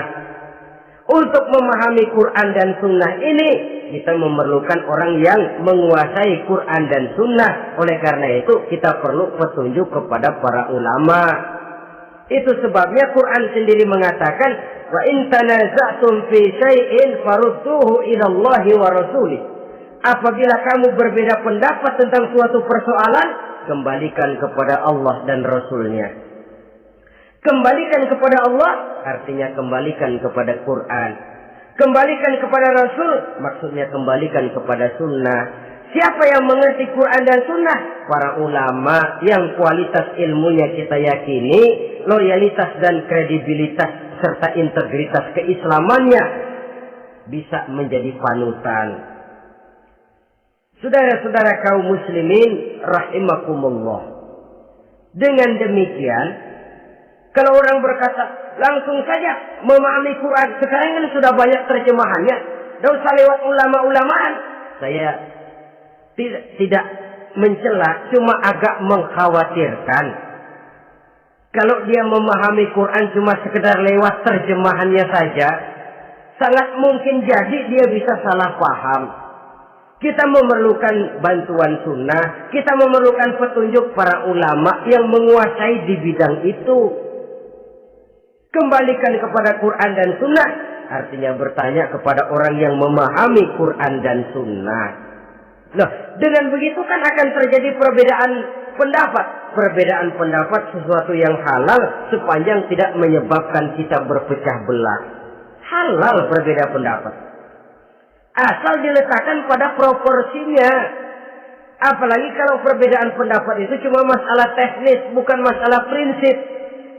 Speaker 4: Untuk memahami Quran dan sunnah ini, kita memerlukan orang yang menguasai Quran dan sunnah. Oleh karena itu, kita perlu petunjuk kepada para ulama. Itu sebabnya Quran sendiri mengatakan, wa in tanaza'tum fi syai'in farudduhu ila Allahi wa rasulih. Apabila kamu berbeda pendapat tentang suatu persoalan, kembalikan kepada Allah dan Rasulnya. Kembalikan kepada Allah artinya kembalikan kepada Quran. Kembalikan kepada Rasul maksudnya kembalikan kepada sunnah. Siapa yang mengerti Quran dan sunnah? Para ulama yang kualitas ilmunya kita yakini, loyalitas dan kredibilitas serta integritas keislamannya bisa menjadi panutan. Saudara-saudara kaum muslimin rahimakumullah. Dengan demikian, kalau orang berkata langsung saja memahami Quran, sekarang kan sudah banyak terjemahannya, tidak usah lewat ulama-ulamaan. Saya tidak mencela, cuma agak mengkhawatirkan. Kalau dia memahami Quran cuma sekedar lewat terjemahannya saja, sangat mungkin jadi dia bisa salah paham. Kita memerlukan bantuan sunnah, kita memerlukan petunjuk para ulama yang menguasai di bidang itu. Kembalikan kepada Quran dan sunnah, artinya bertanya kepada orang yang memahami Quran dan sunnah. Nah, dengan begitu kan akan terjadi perbedaan pendapat. Perbedaan pendapat sesuatu yang halal sepanjang tidak menyebabkan kita berpecah belah. Halal berbeda pendapat. Asal diletakkan pada proporsinya. Apalagi kalau perbedaan pendapat itu cuma masalah teknis, bukan masalah prinsip.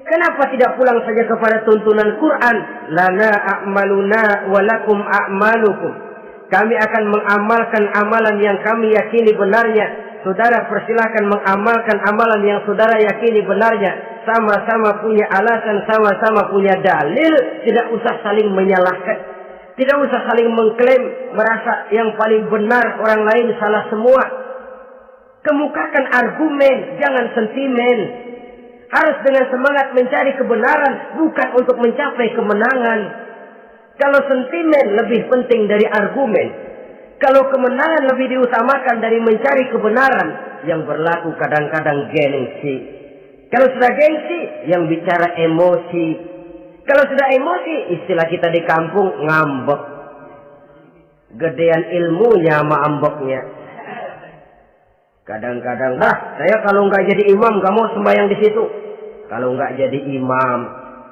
Speaker 4: Kenapa tidak pulang saja kepada tuntunan Quran? Lana a'maluna walakum a'malukum. Kami akan mengamalkan amalan yang kami yakini benarnya. Saudara persilahkan mengamalkan amalan yang saudara yakini benarnya. Sama-sama punya alasan, sama-sama punya dalil. Tidak usah saling menyalahkan. Tidak usah saling mengklaim, merasa yang paling benar, orang lain salah semua. Kemukakan argumen, jangan sentimen. Harus dengan semangat mencari kebenaran, bukan untuk mencapai kemenangan. Kalau sentimen lebih penting dari argumen, kalau kemenangan lebih diutamakan dari mencari kebenaran, yang berlaku kadang-kadang gengsi. Kalau sudah gengsi, yang bicara emosi. Kalau sudah emosi, istilah kita di kampung ngambek. Gedean ilmunya sama ambeknya. Kadang-kadang, saya kalau nggak jadi imam, nggak mau sembahyang di situ. Kalau nggak jadi imam,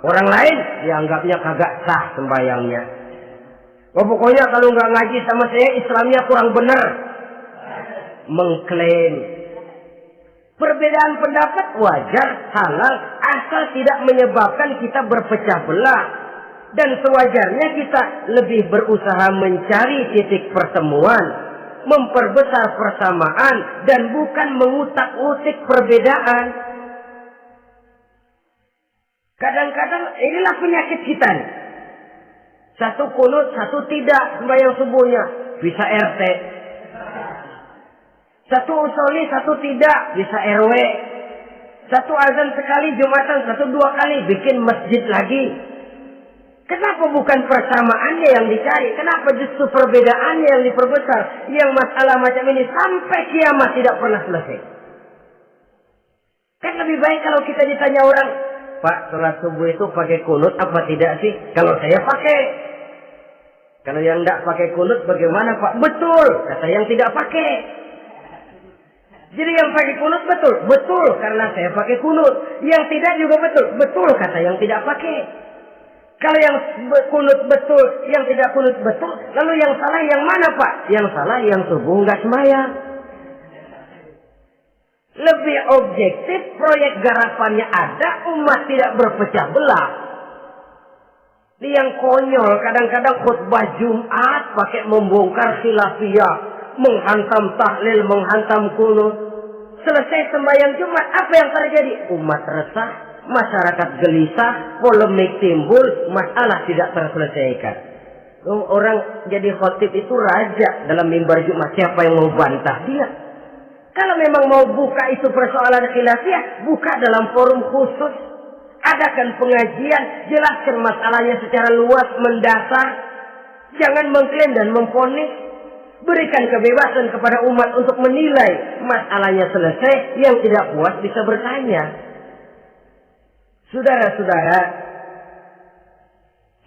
Speaker 4: orang lain dianggapnya kagak sah sembahyangnya. Pokoknya kalau nggak ngaji sama saya, Islamnya kurang benar. Mengklaim. Perbedaan pendapat wajar, halal, asal tidak menyebabkan kita berpecah belah. Dan sewajarnya kita lebih berusaha mencari titik pertemuan, memperbesar persamaan, dan bukan mengutak-utik perbedaan. Kadang-kadang inilah penyakit kita. Satu kunut, satu tidak sembahyang subuhnya. Bisa RT. Satu usoli, satu tidak. Bisa RW. Satu azan sekali Jumatan, satu dua kali. Bikin masjid lagi. Kenapa bukan persamaannya yang dicari? Kenapa justru perbedaannya yang diperbesar? Yang masalah macam ini sampai kiamat tidak pernah selesai. Kan lebih baik kalau kita ditanya orang, Pak, sholat subuh itu pakai kunut apa tidak sih? Kalau saya pakai. Kalau yang tidak pakai kunut bagaimana Pak? Betul, kata yang tidak pakai. Jadi yang pakai kunut betul? Betul, karena saya pakai kunut. Yang tidak juga betul? Betul, kata yang tidak pakai. Kalau yang kunut betul, yang tidak kunut betul, lalu yang salah yang mana Pak? Yang salah yang subuh nggak sembahyang. Lebih objektif, proyek garapannya ada, umat tidak berpecah belah. Yang konyol kadang-kadang khutbah Jumat pakai membongkar khilafiyah. menghantam tahlil, menghantam kunut. Selesai sembahyang Jumat, apa yang terjadi? Umat resah, masyarakat gelisah, polemik timbul, masalah tidak terselesaikan. Orang jadi khotib itu raja dalam mimbar Jumat. Siapa yang mau bantah dia? Kalau memang mau buka itu persoalan khilafiyah, buka dalam forum khusus. Adakan pengajian, jelaskan masalahnya secara luas, mendasar. Jangan mengklaim dan memvonis. Berikan kebebasan kepada umat untuk menilai masalahnya selesai. Yang tidak puas bisa bertanya. Saudara-saudara,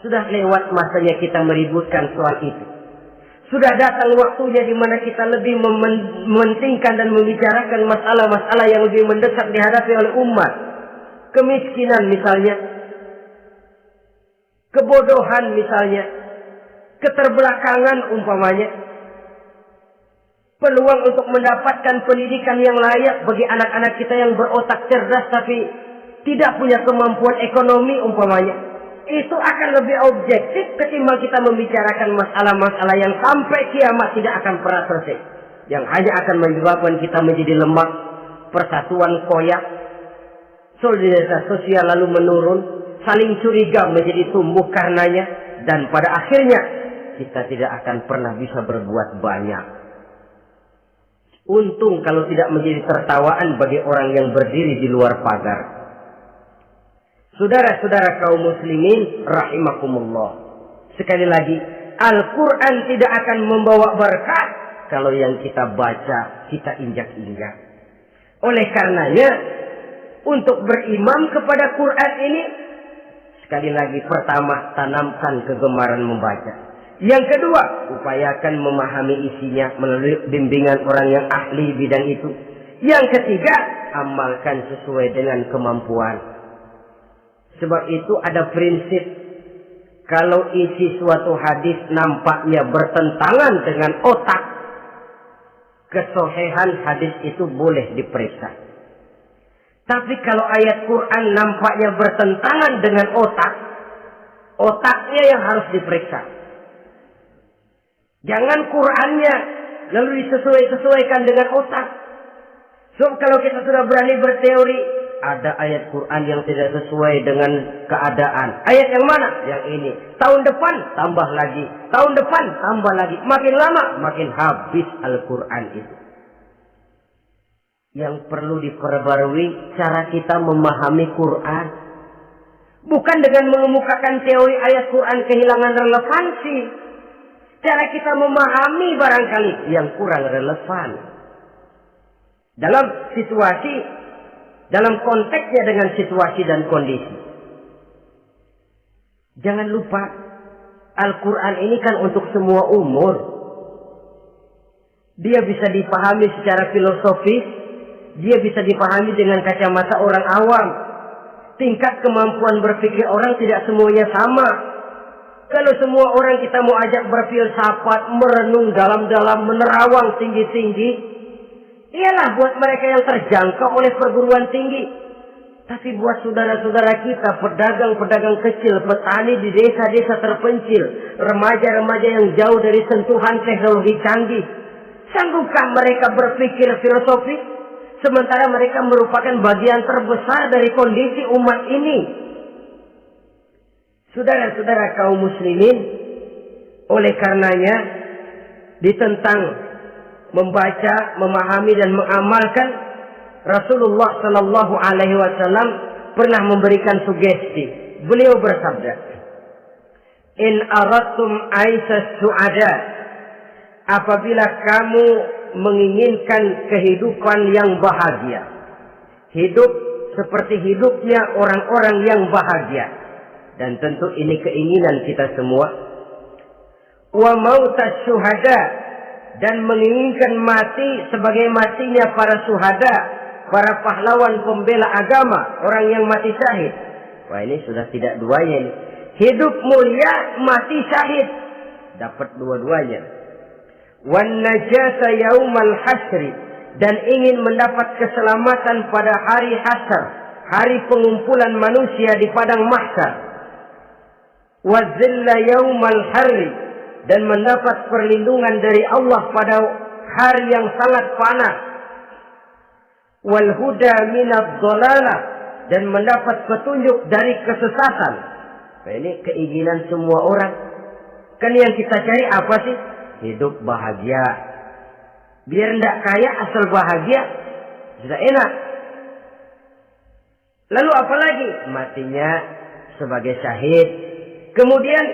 Speaker 4: sudah lewat masanya kita meributkan soal itu. Sudah datang waktunya di mana kita lebih mementingkan dan membicarakan masalah-masalah yang lebih mendesak dihadapi oleh umat. Kemiskinan misalnya, kebodohan misalnya, keterbelakangan umpamanya, peluang untuk mendapatkan pendidikan yang layak bagi anak-anak kita yang berotak cerdas tapi tidak punya kemampuan ekonomi umpamanya. Itu akan lebih objektif ketimbang kita membicarakan masalah-masalah yang sampai kiamat tidak akan pernah selesai. Yang hanya akan menyebabkan kita menjadi lemah, persatuan koyak, solidaritas sosial lalu menurun, saling curiga menjadi tumbuh karenanya, dan pada akhirnya kita tidak akan pernah bisa berbuat banyak. Untung kalau tidak menjadi tertawaan bagi orang yang berdiri di luar pagar. Saudara-saudara kaum muslimin rahimakumullah. Sekali lagi, Al-Quran tidak akan membawa berkah kalau yang kita baca kita injak-injak. Oleh karenanya, untuk berimam kepada Quran ini, sekali lagi pertama, tanamkan kegemaran membaca. Yang kedua, upayakan memahami isinya melalui bimbingan orang yang ahli bidang itu. Yang ketiga, amalkan sesuai dengan kemampuan. Sebab itu ada prinsip, kalau isi suatu hadis nampaknya bertentangan dengan otak, kesohihan hadis itu boleh diperiksa. Tapi kalau ayat Quran nampaknya bertentangan dengan otak, otaknya yang harus diperiksa. Jangan Qurannya lalu disesuaikan dengan otak. So kalau kita sudah berani berteori, ada ayat Quran yang tidak sesuai dengan keadaan. Ayat yang mana? Yang ini. Tahun depan tambah lagi. Tahun depan tambah lagi. Makin lama makin habis Al-Quran itu. Yang perlu diperbarui cara kita memahami Quran. Bukan dengan mengemukakan teori ayat Quran kehilangan relevansi. Cara kita memahami barangkali yang kurang relevan. Dalam situasi, dalam konteksnya dengan situasi dan kondisi. Jangan lupa, Al-Quran ini kan untuk semua umur. Dia bisa dipahami secara filosofis, dia bisa dipahami dengan kacamata orang awam. Tingkat kemampuan berpikir orang tidak semuanya sama. Kalau semua orang kita mau ajak berfilsafat, merenung dalam-dalam, menerawang tinggi-tinggi, ialah buat mereka yang terjangkau oleh perguruan tinggi. Tapi buat saudara-saudara kita, pedagang-pedagang kecil, petani di desa-desa terpencil, remaja-remaja yang jauh dari sentuhan teknologi canggih, sanggupkah mereka berpikir filosofis? Sementara mereka merupakan bagian terbesar dari kondisi umat ini. Saudara-saudara kaum muslimin, oleh karenanya ditentang membaca, memahami dan mengamalkan, Rasulullah Sallallahu Alaihi Wasallam pernah memberikan sugesti. Beliau bersabda, "In aradtum aisas su'ada," apabila kamu menginginkan kehidupan yang bahagia, hidup seperti hidupnya orang-orang yang bahagia, dan tentu ini keinginan kita semua, wa mautas syuhada, dan menginginkan mati sebagai matinya para syuhada, para pahlawan pembela agama, orang yang mati syahid. Wah, ini sudah tidak duanya ini. Hidup mulia, mati syahid, dapat dua-duanya. Wan najata yaumal hasri, dan ingin mendapat keselamatan pada hari hasyar, hari pengumpulan manusia di padang mahsyar. Wa zilla yaumal harri, dan mendapat perlindungan dari Allah pada hari yang sangat panas. Wal huda minadh dhalalah, dan mendapat petunjuk dari kesesatan. Nah, ini keinginan semua orang. Kan yang kita cari apa sih? Hidup bahagia. Biar ndak kaya asal bahagia, sudah enak. Lalu apalagi? Matinya sebagai syahid. Kemudian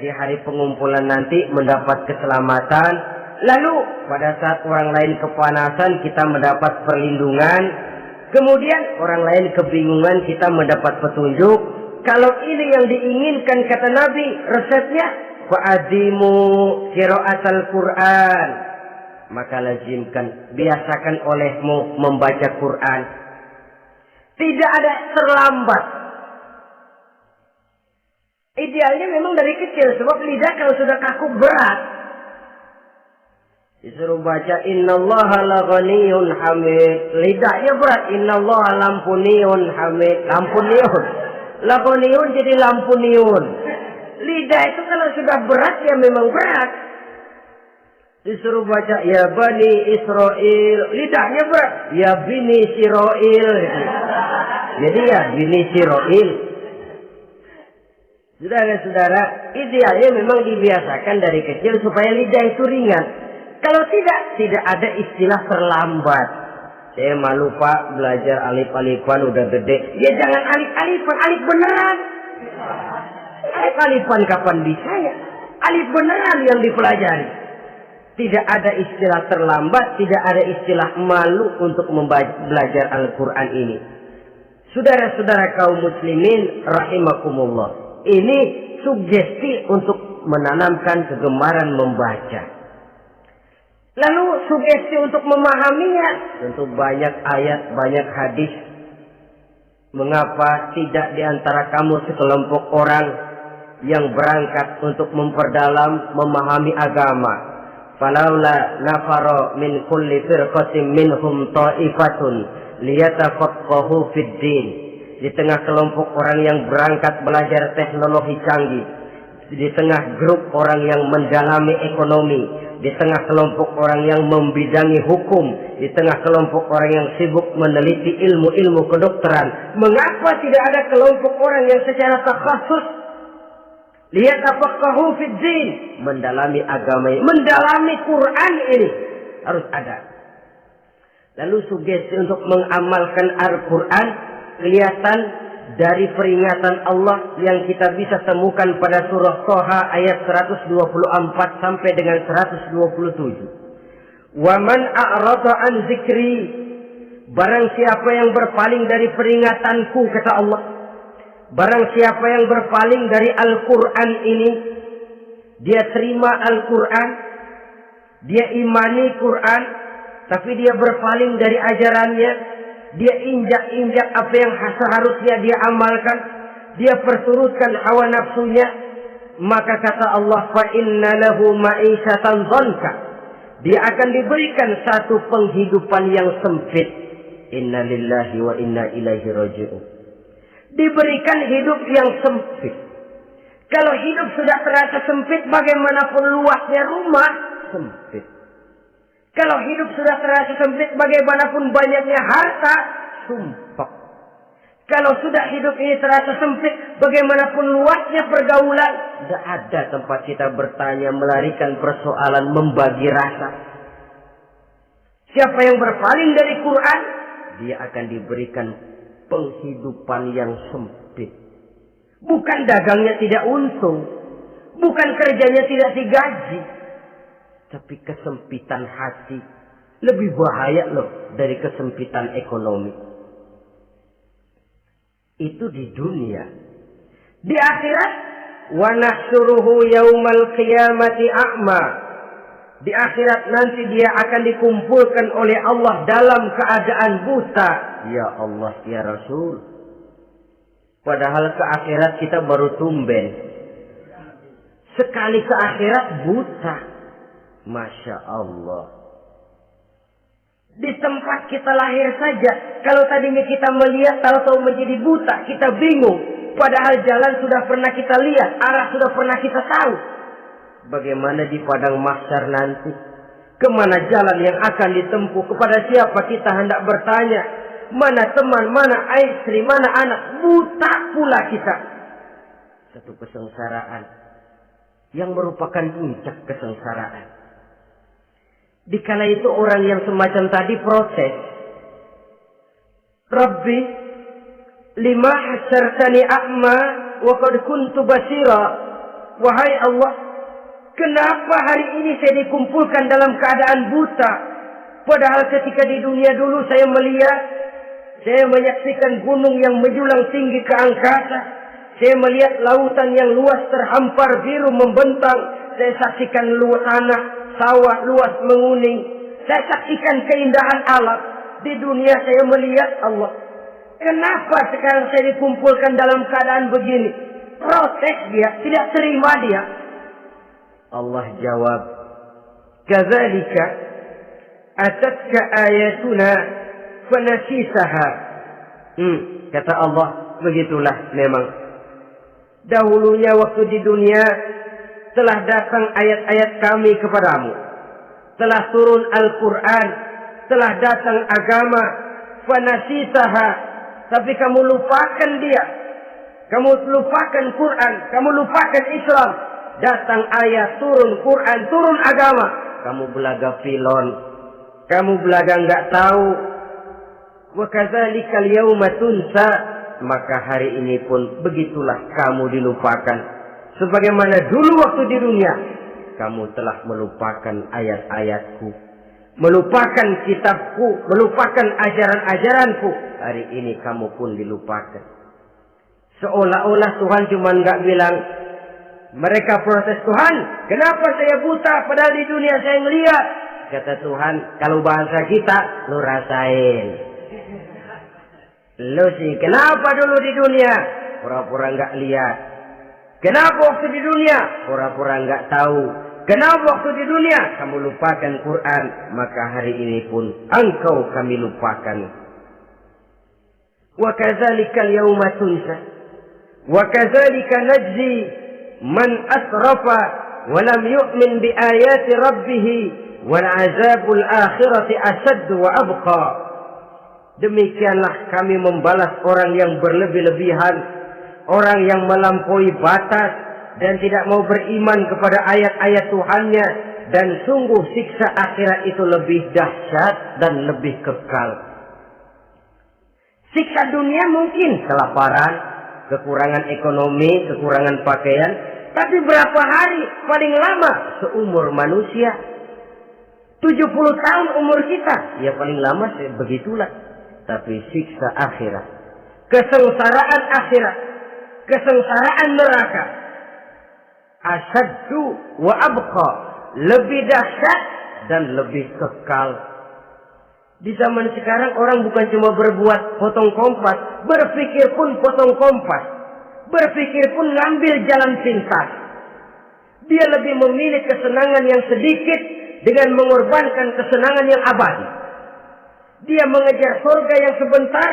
Speaker 4: di hari pengumpulan nanti mendapat keselamatan. Lalu pada saat orang lain kepanasan kita mendapat perlindungan. Kemudian orang lain kebingungan kita mendapat petunjuk. Kalau ini yang diinginkan kata Nabi, resepnya fa'adimu qiraatal Quran. Maka lazimkan, biasakan olehmu membaca Quran. Tidak ada terlambat. Idealnya memang dari kecil, sebab lidah kalau sudah kaku berat. Disuruh baca innallaha laghaniyun hamid. Lidahnya berat. Innallaha lampuniyun hamid. Lampuniyun. Laghaniyun jadi lampuniyun. Lidah itu kalau sudah berat ya memang berat. Disuruh baca ya bani Israel. Lidahnya berat. Ya bini Siroil. Jadi ya bini Siroil. Saudara-saudara, idealnya memang dibiasakan dari kecil supaya lidah itu ringan. Kalau tidak ada istilah terlambat. Saya malu Pak belajar alif-alifan udah gede. Ya jangan alif-alifan, alif beneran. Alif-alifan kapan bisa ya? Alif beneran yang dipelajari. Tidak ada istilah terlambat, tidak ada istilah malu untuk belajar Al-Quran ini. Saudara-saudara kaum muslimin rahimakumullah. Ini sugesti untuk menanamkan kegemaran membaca. Lalu sugesti untuk memahaminya. Tentu banyak ayat, banyak hadis. Mengapa tidak diantara kamu sekelompok orang yang berangkat untuk memperdalam, memahami agama. Falaula nafaro min kulli firqatin minhum ta'ifatun liyatafaqahu fid din. Di tengah kelompok orang yang berangkat belajar teknologi canggih, di tengah grup orang yang mendalami ekonomi, di tengah kelompok orang yang membidangi hukum, di tengah kelompok orang yang sibuk meneliti ilmu-ilmu kedokteran, mengapa tidak ada kelompok orang yang secara takhasus liyatafaqahu fid din, mendalami agama ini, mendalami Quran ini harus ada. Lalu sugesti untuk mengamalkan Al-Quran kelihatan dari peringatan Allah yang kita bisa temukan pada surah Thaha ayat 124 sampai dengan 127. Wa man a'rada an zikri, barang siapa yang berpaling dari peringatanku, kata Allah. Barang siapa yang berpaling dari Al-Quran ini, dia terima Al-Quran, dia imani Quran, tapi dia berpaling dari ajarannya, dia injak-injak apa yang seharusnya dia amalkan, dia perturutkan hawa nafsunya, maka kata Allah, fa inna lahu ma'isyatan dhanka, dia akan diberikan satu penghidupan yang sempit. Inna lillahi wa inna ilaihi raji'un. Diberikan hidup yang sempit. Kalau hidup sudah terasa sempit, bagaimanapun luasnya rumah, sempit. Kalau hidup sudah terasa sempit, bagaimanapun banyaknya harta, sumpah. Kalau sudah hidup ini terasa sempit, bagaimanapun luasnya pergaulan, tidak ada tempat kita bertanya, melarikan persoalan, membagi rasa. Siapa yang berpaling dari Quran, dia akan diberikan penghidupan yang sempit. Bukan dagangnya tidak untung, bukan kerjanya tidak digaji, tapi kesempitan hati lebih bahaya loh dari kesempitan ekonomi. Itu di dunia. Di akhirat, wa nahsyuruhu yaumal qiyamati a'ma. Di akhirat nanti dia akan dikumpulkan oleh Allah dalam keadaan buta. Ya Allah, ya Rasul. Padahal ke akhirat kita baru tumben. Sekali ke akhirat buta. Masya Allah. Di tempat kita lahir saja, kalau tadinya kita melihat, tahu-tahu menjadi buta, kita bingung. Padahal jalan sudah pernah kita lihat, arah sudah pernah kita tahu. Bagaimana di padang mahsyar nanti? Kemana jalan yang akan ditempuh? Kepada siapa kita hendak bertanya? Mana teman, mana istri, mana anak? Buta pula kita. Satu kesengsaraan yang merupakan puncak kesengsaraan. Dikala itu orang yang semacam tadi protes, Rabbi, lima hasyartani a'ma wa qad kuntu basira. Wahai Allah, kenapa hari ini saya dikumpulkan dalam keadaan buta? Padahal ketika di dunia dulu saya melihat, saya menyaksikan gunung yang menjulang tinggi ke angkasa. Saya melihat lautan yang luas terhampar biru membentang. Saya saksikan luas tanah, sawah luas menguning. Saya saksikan keindahan alam. Di dunia saya melihat Allah. Kenapa sekarang saya dikumpulkan dalam keadaan begini? Protes dia, tidak terima dia. Allah jawab, "Kadzalika atatka ayatuna fanasisaha." Kata Allah, begitulah memang. Dahulunya waktu di dunia telah datang ayat-ayat kami kepadamu. Telah turun Al-Quran. Telah datang agama. Fanasisaha. Tapi kamu lupakan dia. Kamu lupakan Quran. Kamu lupakan Islam. Datang ayat, turun Quran, turun agama. Kamu belaga pilon. Kamu belaga enggak tahu. Wa kadzalikal yauma tunsa. Maka hari ini pun begitulah kamu dilupakan. Sebagaimana dulu waktu di dunia, kamu telah melupakan ayat-ayatku, melupakan kitabku, melupakan ajaran-ajaranku. Hari ini kamu pun dilupakan. Seolah-olah Tuhan cuma nggak bilang, mereka protes, Tuhan, kenapa saya buta padahal di dunia saya ngeliat? Kata Tuhan, kalau bahasa kita, lu rasain. Lu sih, kenapa dulu di dunia? Pura-pura nggak lihat. Kenapa waktu di dunia? Pura-pura nggak tahu. Kenapa waktu di dunia? Kamu lupakan Quran. Maka hari ini pun engkau kami lupakan. Wa kadzalikal yauma tunsa. Wa kadzalika najzi man asrafa wa lam yu'min bi ayati rabbih wal azabul akhirati asad wa abqa. Demikianlah kami membalas orang yang berlebih-lebihan, orang yang melampaui batas dan tidak mau beriman kepada ayat-ayat Tuhannya, dan sungguh siksa akhirat itu lebih dahsyat dan lebih kekal. Siksa dunia mungkin kelaparan, kekurangan ekonomi, kekurangan pakaian, tapi berapa hari paling lama seumur manusia? 70 tahun umur kita, ya paling lama begitulah. Tapi siksa akhirat, kesengsaraan akhirat, kesengsaraan neraka, asyaddu wa abqa, lebih dahsyat dan lebih kekal. Di zaman sekarang orang bukan cuma berbuat potong kompas, berpikir pun potong kompas, berpikir pun ngambil jalan pintas. Dia lebih memilih kesenangan yang sedikit dengan mengorbankan kesenangan yang abadi. Dia mengejar surga yang sebentar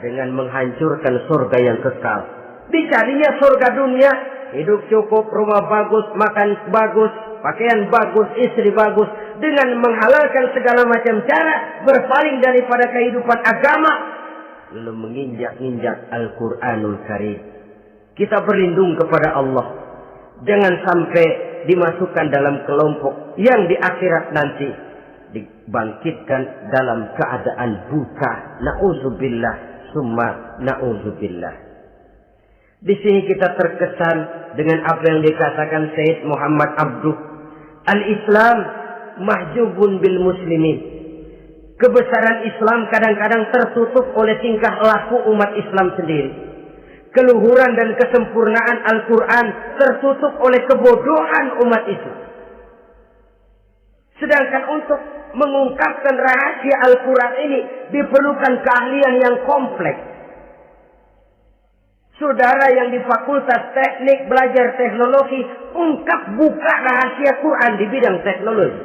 Speaker 4: dengan menghancurkan surga yang kekal. Dicarinya surga dunia, hidup cukup, rumah bagus, makan bagus, pakaian bagus, istri bagus, dengan menghalalkan segala macam cara, berpaling daripada kehidupan agama, lalu menginjak-injak Al-Quranul Karim. Kita berlindung kepada Allah, jangan sampai dimasukkan dalam kelompok yang di akhirat nanti dibangkitkan dalam keadaan buta. Na'udzubillah summa na'udzubillah. Di sini kita terkesan dengan apa yang dikatakan Sayyid Muhammad Abduh, al-Islam mahjubun bil muslimin. Kebesaran Islam kadang-kadang tertutup oleh tingkah laku umat Islam sendiri. Keluhuran dan kesempurnaan Al-Quran tertutup oleh kebodohan umat Islam. Sedangkan untuk mengungkapkan rahasia Al-Quran ini diperlukan keahlian yang kompleks. Saudara yang di Fakultas Teknik belajar teknologi, ungkap buka rahasia Quran di bidang teknologi.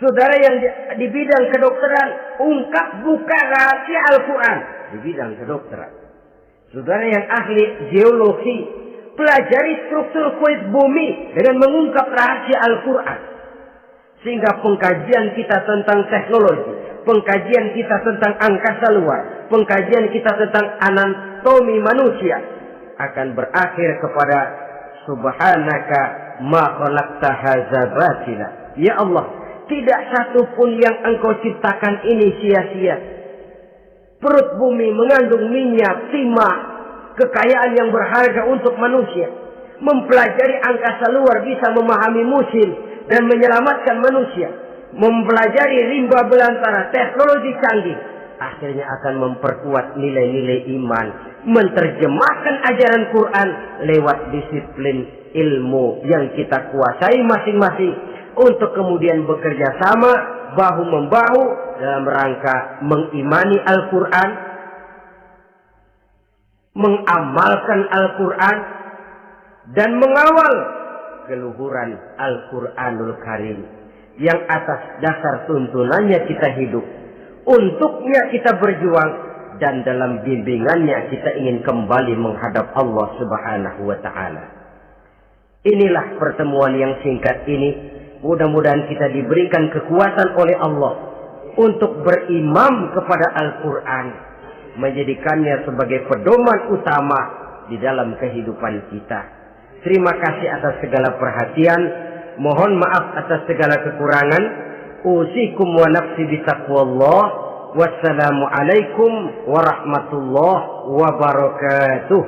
Speaker 4: Saudara yang di bidang kedokteran, ungkap buka rahasia Al-Quran di bidang kedokteran. Saudara yang ahli geologi, pelajari struktur kulit bumi dengan mengungkap rahasia Al-Quran. Sehingga pengkajian kita tentang teknologi, pengkajian kita tentang angkasa luar, pengkajian kita tentang anatomi manusia akan berakhir kepada subhanaka ma khalaqta hadza batila. Ya Allah, tidak satu pun yang Engkau ciptakan ini sia-sia. Perut bumi mengandung minyak, timah, kekayaan yang berharga untuk manusia. Mempelajari angkasa luar bisa memahami musim dan menyelamatkan manusia. Mempelajari rimba belantara, teknologi canggih, akhirnya akan memperkuat nilai-nilai iman. Menterjemahkan ajaran Quran lewat disiplin ilmu yang kita kuasai masing-masing, untuk kemudian bekerja sama bahu-membahu dalam rangka mengimani Al-Quran, mengamalkan Al-Quran, dan mengawal keluhuran Al-Quranul Karim yang atas dasar tuntunannya kita hidup, untuknya kita berjuang, dan dalam bimbingannya kita ingin kembali menghadap Allah Subhanahu wa Ta'ala. Inilah pertemuan yang singkat ini. Mudah-mudahan kita diberikan kekuatan oleh Allah untuk berimam kepada Al-Quran, menjadikannya sebagai pedoman utama di dalam kehidupan kita. Terima kasih atas segala perhatian. Mohon maaf atas segala kekurangan. Usikum wa nafsi bitaqwallah. Wassalamualaikum warahmatullahi wabarakatuh.